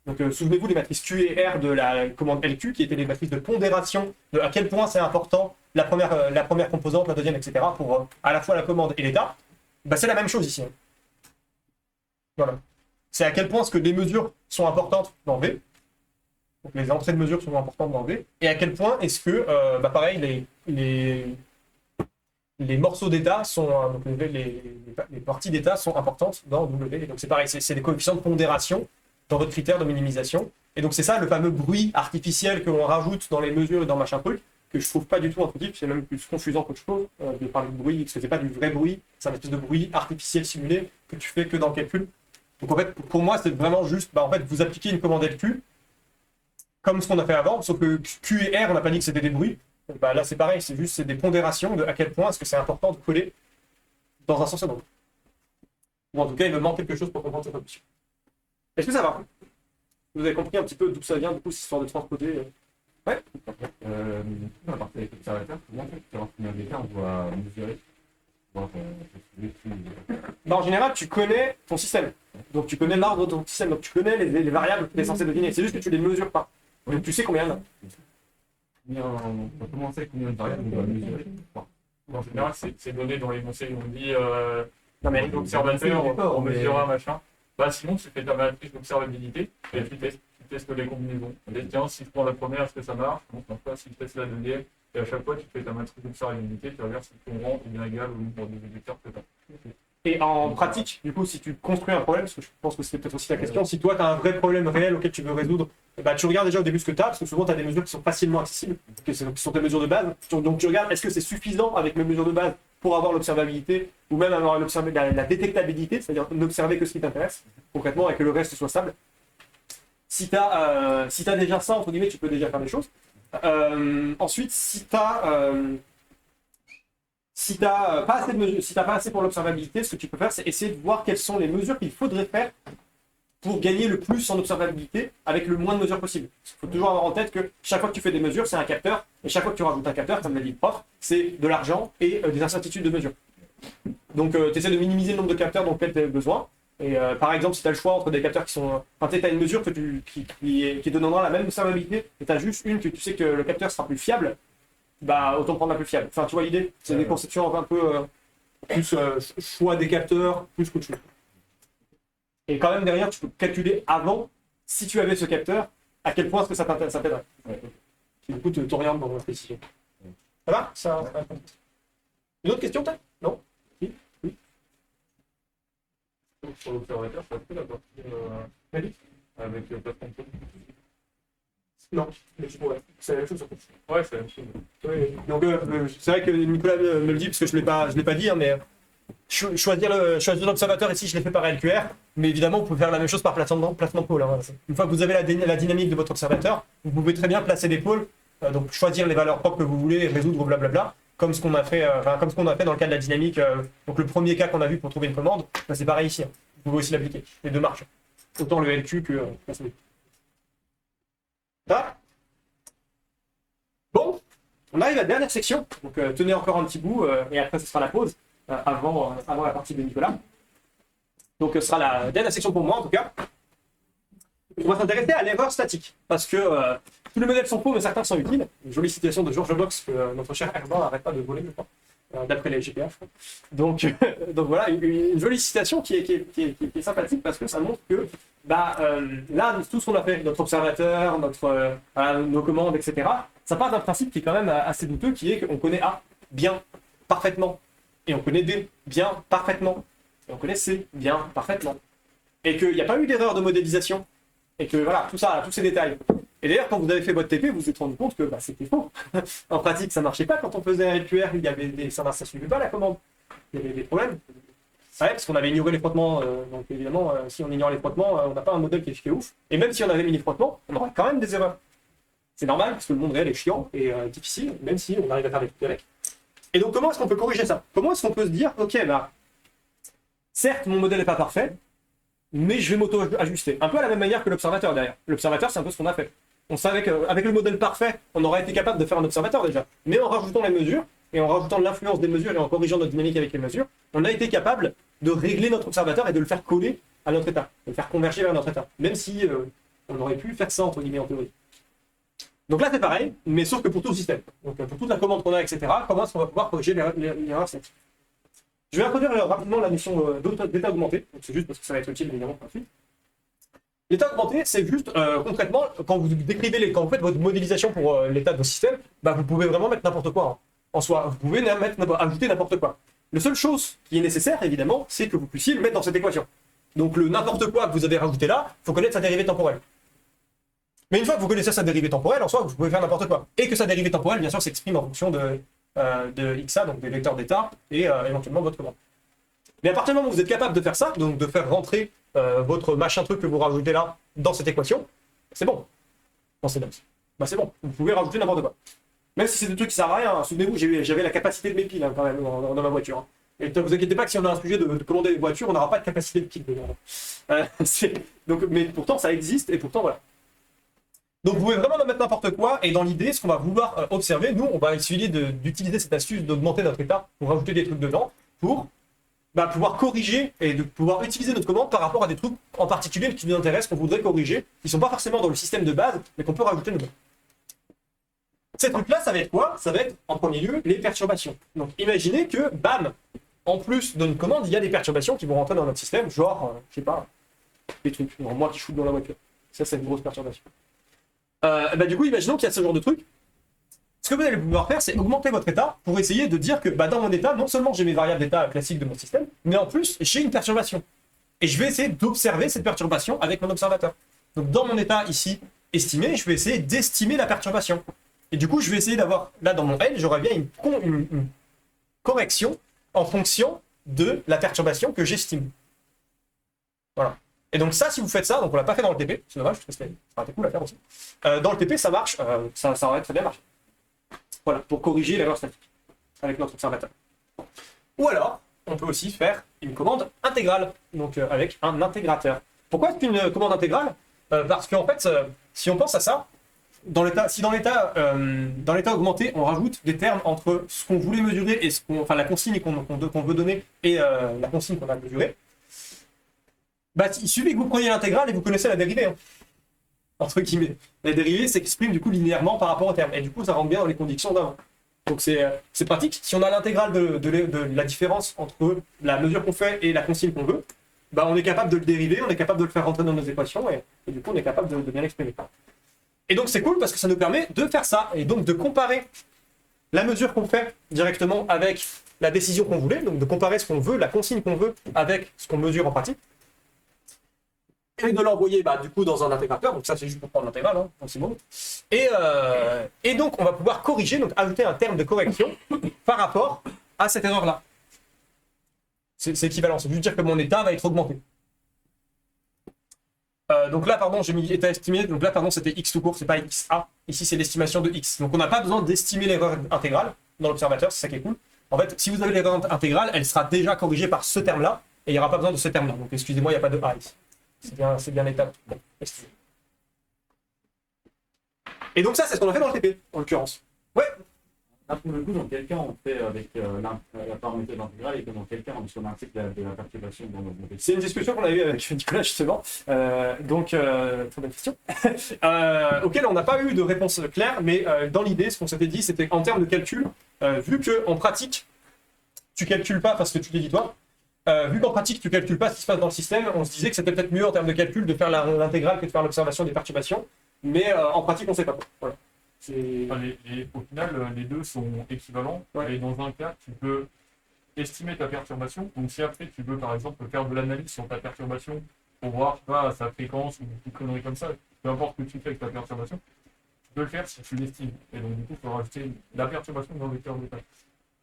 donc souvenez-vous des matrices Q et R de la commande LQ, qui étaient des matrices de pondération, de à quel point c'est important, la première composante, la deuxième, etc., pour à la fois la commande et l'état, c'est la même chose ici. Voilà. C'est à quel point est-ce que les mesures sont importantes dans V, donc les entrées de mesure sont importantes dans V, et à quel point est-ce que, pareil, les morceaux d'état sont, donc les parties d'état sont importantes dans W. Et donc c'est pareil, c'est des coefficients de pondération dans votre critère de minimisation. Et donc c'est ça le fameux bruit artificiel que l'on rajoute dans les mesures et dans machin truc, que je trouve pas du tout intuitif, c'est même plus confusant qu'autre chose de parler de bruit, parce que c'est pas du vrai bruit, c'est un espèce de bruit artificiel simulé que tu fais que dans le calcul. Donc en fait, pour moi, c'est vraiment juste, en fait, vous appliquez une commande LQ, comme ce qu'on a fait avant, sauf que Q et R, on n'a pas dit que c'était des bruits. Là, c'est pareil, c'est des pondérations de à quel point est-ce que c'est important de coller dans un sens et dans l'autre. Ou en tout cas, il me manque quelque chose pour comprendre cette option. Est-ce que ça va? Vous avez compris un petit peu d'où ça vient, du coup, cette histoire de transposer Ouais. On va partir avec l'observateur. Comment on fait pour savoir combien d'états on doit mesurer? En général, tu connais ton système. Donc, tu connais l'ordre de ton système. Donc, tu connais les variables que tu es censé deviner. C'est juste que tu les mesures pas. Donc, tu sais combien il y en a. On va commencer avec combien de variables on doit mesurer. En général, c'est donné dans l'énoncé. On dit l'observateur, on mesurera machin. Sinon, tu fais ta matrice d'observabilité et tu testes les combinaisons. Tiens, si je prends la première, est-ce que ça marche? Non, ça marche pas. Si je teste la deuxième, et à chaque fois, tu fais ta matrice d'observabilité, tu regardes si ton rang est bien égal au nombre de vecteurs que tu as. Et en pratique, du coup, si tu construis un problème, parce que je pense que c'est peut-être aussi la question, si toi tu as un vrai problème réel auquel tu veux résoudre, tu regardes déjà au début ce que tu as, parce que souvent tu as des mesures qui sont facilement accessibles, qui sont des mesures de base. Donc tu regardes, est-ce que c'est suffisant avec mes mesures de base pour avoir l'observabilité, ou même avoir la détectabilité, c'est-à-dire n'observer que ce qui t'intéresse, concrètement, et que le reste soit stable. Si tu as déjà ça, entre guillemets, tu peux déjà faire des choses. Ensuite, si tu n'as pas assez de mesures, si t'as pas assez pour l'observabilité, ce que tu peux faire, c'est essayer de voir quelles sont les mesures qu'il faudrait faire pour gagner le plus en observabilité avec le moins de mesures possible. Il faut toujours avoir en tête que chaque fois que tu fais des mesures, c'est un capteur, et chaque fois que tu rajoutes un capteur, comme l'a dit le prof, c'est de l'argent et des incertitudes de mesure. Donc tu essaies de minimiser le nombre de capteurs dont tu as besoin. Et par exemple, si tu as le choix entre des capteurs qui sont... Enfin, tu as une mesure qui te donnera la même observabilité, et tu as juste une que tu sais que le capteur sera plus fiable, bah autant prendre la plus fiable. Enfin, tu vois l'idée? C'est des conceptions un peu plus choix des capteurs, plus qu'autre chose. Et quand même, derrière, tu peux calculer avant, si tu avais ce capteur, à quel point est-ce que ça t'aiderait. Qui du coup t'oriente dans la précision. Ça va? Une autre question peut-être? Non? Oui? Donc, sur l'observateur, ça fait la partie avec le plateforme. Non, mais ouais, c'est la même chose. Ouais, c'est la même chose. Oui. Donc c'est vrai que Nicolas me le dit parce que je l'ai pas dit, hein, mais choisir l'observateur ici, je l'ai fait par LQR, mais évidemment, vous pouvez faire la même chose par placement de pôle. Hein. Une fois que vous avez la dynamique de votre observateur, vous pouvez très bien placer des pôles, donc choisir les valeurs propres que vous voulez, résoudre blablabla, comme ce qu'on a fait, comme ce qu'on a fait dans le cas de la dynamique. Donc le premier cas qu'on a vu pour trouver une commande, bah, c'est pareil ici. Hein. Vous pouvez aussi l'appliquer. Les deux marchent. Autant le LQ que placement. Ça. Bon, on arrive à la dernière section. Donc tenez encore un petit bout et après ce sera la pause. Avant la partie de Nicolas. Donc ce sera la dernière section pour moi en tout cas. On va s'intéresser à l'erreur statique, parce que tous les modèles sont faux mais certains sont utiles. Une jolie citation de George Box que notre cher Herbin n'arrête pas de voler, je crois, d'après les GPA. Donc voilà, une jolie citation qui est sympathique parce que ça montre que là, tout ce qu'on a fait, notre observateur, nos commandes, etc., ça part d'un principe qui est quand même assez douteux, qui est qu'on connaît A bien, parfaitement. Et on connaît D bien, parfaitement. Et on connaît C bien, parfaitement. Et qu'il n'y a pas eu d'erreur de modélisation. Et que voilà, tout ça, tous ces détails. Et d'ailleurs, quand vous avez fait votre TP, vous vous êtes rendu compte que c'était faux. En pratique, ça ne marchait pas. Quand on faisait un LQR, ça ne suivait pas la commande. Il y avait des problèmes. Ouais, parce qu'on avait ignoré les frottements. Donc évidemment, si on ignore les frottements, on n'a pas un modèle qui est ouf. Et même si on avait mis les frottements, on aurait quand même des erreurs. C'est normal, parce que le monde réel est chiant et difficile, même si on arrive à faire des trucs avec. Et donc, comment est-ce qu'on peut corriger ça? Comment est-ce qu'on peut se dire, ok, certes, mon modèle n'est pas parfait, mais je vais m'auto-ajuster. Un peu à la même manière que l'observateur derrière. L'observateur, c'est un peu ce qu'on a fait. On savait qu'avec le modèle parfait, on aurait été capable de faire un observateur déjà. Mais en rajoutant les mesures, et en rajoutant l'influence des mesures et en corrigeant notre dynamique avec les mesures, on a été capable de régler notre observateur et de le faire coller à notre état, de le faire converger vers notre état. Même si on aurait pu faire ça, entre guillemets, en théorie. Donc là, c'est pareil, mais sauf que pour tout le système. Donc pour toute la commande qu'on a, etc., comment est-ce qu'on va pouvoir corriger l'erreur statique? Je vais introduire rapidement la notion d'état augmenté. C'est juste parce que ça va être utile, évidemment, par la suite. L'état augmenté, c'est juste, concrètement, quand vous faites votre modélisation pour l'état de vos systèmes, vous pouvez vraiment mettre n'importe quoi en soi. Vous pouvez ajouter n'importe quoi. La seule chose qui est nécessaire, évidemment, c'est que vous puissiez le mettre dans cette équation. Donc le n'importe quoi que vous avez rajouté là, il faut connaître sa dérivée temporelle. Mais une fois que vous connaissez sa dérivée temporelle, en soi, vous pouvez faire n'importe quoi. Et que sa dérivée temporelle, bien sûr, s'exprime en fonction de XA, donc des vecteurs d'état, et éventuellement votre commande. Mais à partir du moment où vous êtes capable de faire ça, donc de faire rentrer votre machin truc que vous rajoutez là dans cette équation, c'est bon. Dans ces notes. C'est bon, vous pouvez rajouter n'importe quoi. Même si c'est des trucs qui servent à rien, souvenez-vous, j'avais la capacité de mes piles quand même dans ma voiture. Et ne vous inquiétez pas que si on a un sujet de commander des voitures, on n'aura pas de capacité de piles. Mais pourtant, ça existe, et pourtant, voilà. Donc vous pouvez vraiment en mettre n'importe quoi, et dans l'idée, ce qu'on va vouloir observer, nous, on va essayer d'utiliser cette astuce d'augmenter notre état pour rajouter des trucs dedans, pour pouvoir corriger et de pouvoir utiliser notre commande par rapport à des trucs en particulier qui nous intéressent, qu'on voudrait corriger, qui ne sont pas forcément dans le système de base, mais qu'on peut rajouter nous-mêmes. Ces trucs-là, ça va être quoi? Ça va être, en premier lieu, les perturbations. Donc imaginez que, bam, en plus de notre commande, il y a des perturbations qui vont rentrer dans notre système, genre, je sais pas, des trucs, genre moi qui shoot dans la voiture. Ça, c'est une grosse perturbation. Du coup, imaginons qu'il y a ce genre de truc. Ce que vous allez pouvoir faire, c'est augmenter votre état pour essayer de dire que dans mon état, non seulement j'ai mes variables d'état classiques de mon système, mais en plus, j'ai une perturbation. Et je vais essayer d'observer cette perturbation avec mon observateur. Donc dans mon état ici estimé, je vais essayer d'estimer la perturbation. Et du coup, je vais essayer d'avoir, là dans mon L, j'aurai bien une correction en fonction de la perturbation que j'estime. Voilà. Et donc ça, si vous faites ça, donc on l'a pas fait dans le TP, c'est dommage, parce que ça aurait été cool à faire aussi. Dans le TP, ça marche, ça aurait très bien marché. Voilà, pour corriger l'erreur statique avec notre observateur. Ou alors, on peut aussi faire une commande intégrale, donc avec un intégrateur. Pourquoi est-ce qu'une commande intégrale? Parce qu'en fait, si on pense à ça, si dans l'état augmenté, on rajoute des termes entre ce qu'on voulait mesurer et enfin la consigne qu'on veut donner et la consigne qu'on a mesurée, bah, il suffit que vous preniez l'intégrale et vous connaissez la dérivée. Hein. Entre guillemets. La dérivée s'exprime du coup linéairement par rapport au terme. Et du coup, ça rentre bien dans les conditions d'avant. Donc c'est pratique. Si on a l'intégrale de la différence entre la mesure qu'on fait et la consigne qu'on veut, bah, on est capable de le dériver, on est capable de le faire rentrer dans nos équations et du coup, on est capable de bien l'exprimer. Et donc, c'est cool parce que ça nous permet de faire ça et donc de comparer la mesure qu'on fait directement avec la décision qu'on voulait, donc de comparer ce qu'on veut, la consigne qu'on veut avec ce qu'on mesure en pratique. Et de l'envoyer bah, du coup dans un intégrateur, donc ça c'est juste pour prendre l'intégrale, hein, c'est bon. Et donc on va pouvoir corriger, donc ajouter un terme de correction par rapport à cette erreur-là. C'est équivalent, c'est juste dire que mon état va être augmenté. Donc là, pardon, j'ai mis état estimé, donc là, pardon, c'était x tout court, c'est pas xa. Ici, c'est l'estimation de x. Donc on n'a pas besoin d'estimer l'erreur intégrale dans l'observateur, c'est ça qui est cool. En fait, si vous avez l'erreur intégrale, elle sera déjà corrigée par ce terme-là, et il n'y aura pas besoin de ce terme-là. Donc excusez-moi, il n'y a pas de a ici. C'est bien l'état. Bon, et donc ça, c'est ce qu'on a fait dans le TP, en l'occurrence. Ouais. Là, pour le coup, dans quel cas on fait avec la parenthèse intégrale et que dans quel cas on indique de la perturbation dans notre modèle? C'est une discussion qu'on a eue avec Nicolas, justement. Très bonne question. Auquel on n'a pas eu de réponse claire, mais dans l'idée, ce qu'on s'était dit, c'était en termes de calcul, vu qu'en pratique, tu calcules pas parce que tu l'as dit toi, vu qu'en pratique, tu calcules pas ce qui se passe dans le système, on se disait que c'était peut-être mieux en termes de calcul de faire l'intégrale que de faire l'observation des perturbations, mais en pratique, on ne sait pas. Voilà. Enfin, au final, les deux sont équivalents. Ouais. Et dans un cas, tu peux estimer ta perturbation. Donc, si après, tu veux, par exemple, faire de l'analyse sur ta perturbation pour voir pas, sa fréquence ou une connerie comme ça, peu importe ce que tu fais avec ta perturbation, tu peux le faire si tu l'estimes. Et donc, du coup, il faut rajouter la perturbation dans le vecteur de taille.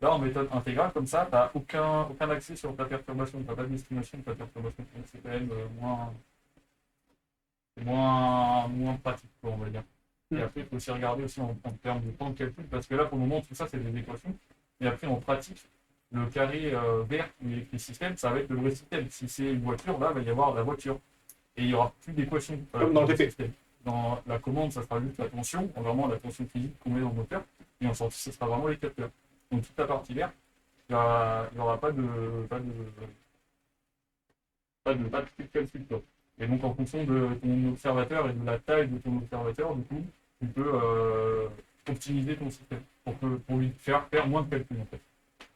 Là, en méthode intégrale, comme ça, tu n'as aucun accès sur ta perturbation. Tu n'as pas d'estimation de ta perturbation. Donc, c'est quand même moins pratique, quoi, on va dire. Et après, il faut aussi regarder aussi en termes de temps de calcul, parce que là, pour le moment, tout ça, c'est des équations. Et après, en pratique, le carré vert qui est écrit système, ça va être le vrai système. Si c'est une voiture, là, il va y avoir la voiture. Et il n'y aura plus d'équations. Comme dans le système. Dans la commande, ça sera juste la tension, vraiment la tension physique qu'on met dans le moteur. Et en sortie, ce sera vraiment les capteurs. Donc, toute la partie verte, il n'y aura pas de calcul. Et donc, en fonction de ton observateur et de la taille de ton observateur, du coup, tu peux optimiser ton système pour lui faire moins de calculs, en fait.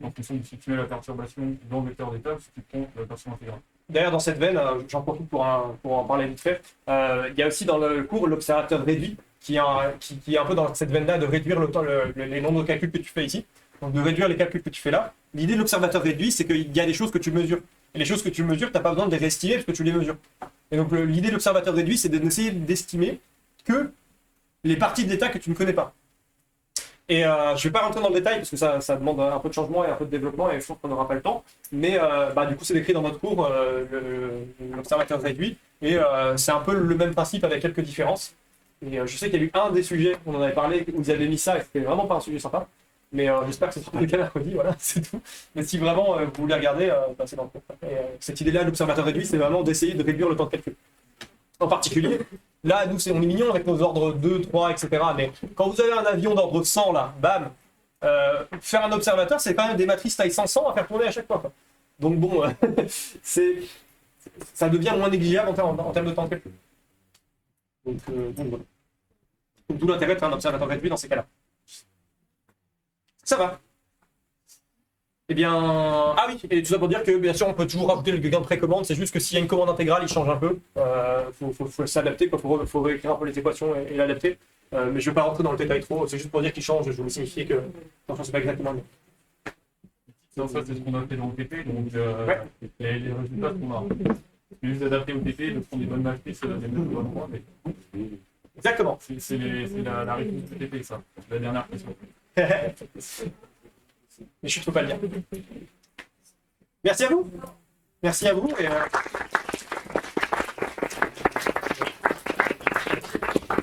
En fonction de si tu mets la perturbation dans le vecteur d'état, si tu prends la version intégrale. D'ailleurs, dans cette veine, j'en profite pour en parler vite fait, il y a aussi dans le cours l'observateur réduit, qui est un peu dans cette veine-là de réduire les nombres de calculs que tu fais ici, donc de réduire les calculs que tu fais là. L'idée de l'observateur réduit, c'est qu'il y a des choses que tu mesures. Et les choses que tu mesures, tu n'as pas besoin de les réestimer parce que tu les mesures. Et donc l'idée de l'observateur réduit, c'est d'essayer d'estimer que les parties de l'état que tu ne connais pas. Et je ne vais pas rentrer dans le détail parce que ça demande un peu de changement et un peu de développement et je pense qu'on n'aura pas le temps. Mais du coup, c'est décrit dans notre cours, l'observateur réduit. Et c'est un peu le même principe avec quelques différences. Et je sais qu'il y a eu un des sujets, on en avait parlé, où ils avaient mis ça et c'était vraiment pas un sujet sympa. Mais j'espère que c'est le cas mercredi, voilà, c'est tout. Mais si vraiment vous voulez regarder, c'est dans le cours. Et cette idée-là, l'observateur réduit, c'est vraiment d'essayer de réduire le temps de calcul. En particulier, là, nous, on est mignons avec nos ordres 2, 3, etc. Mais quand vous avez un avion d'ordre 100, là, bam, faire un observateur, c'est quand même des matrices taille 500 à faire tourner à chaque fois, quoi. Donc bon, ça devient moins négligeable en termes de temps de calcul. Donc voilà. D'où l'intérêt de faire un observateur réduit dans ces cas-là. Ça va. Eh bien, ah oui, et tout ça pour dire que bien sûr on peut toujours rajouter le gain de précommande, c'est juste que s'il y a une commande intégrale, il change un peu. Faut s'adapter, il faut réécrire un peu les équations et l'adapter. Mais je ne vais pas rentrer dans le détail trop, c'est juste pour dire qu'il change, je voulais signifier que non, je ne sais pas exactement le même. Ça, c'est ce qu'on a fait dans le TP, donc ouais. les résultats qu'on a. C'est juste d'adapter au TP, de prendre des bonnes matrices, des bonnes endroits, mais... Exactement. C'est la réponse du TP, ça. La dernière question. Mais je ne peux pas le dire. Merci à vous. Merci à vous. Et,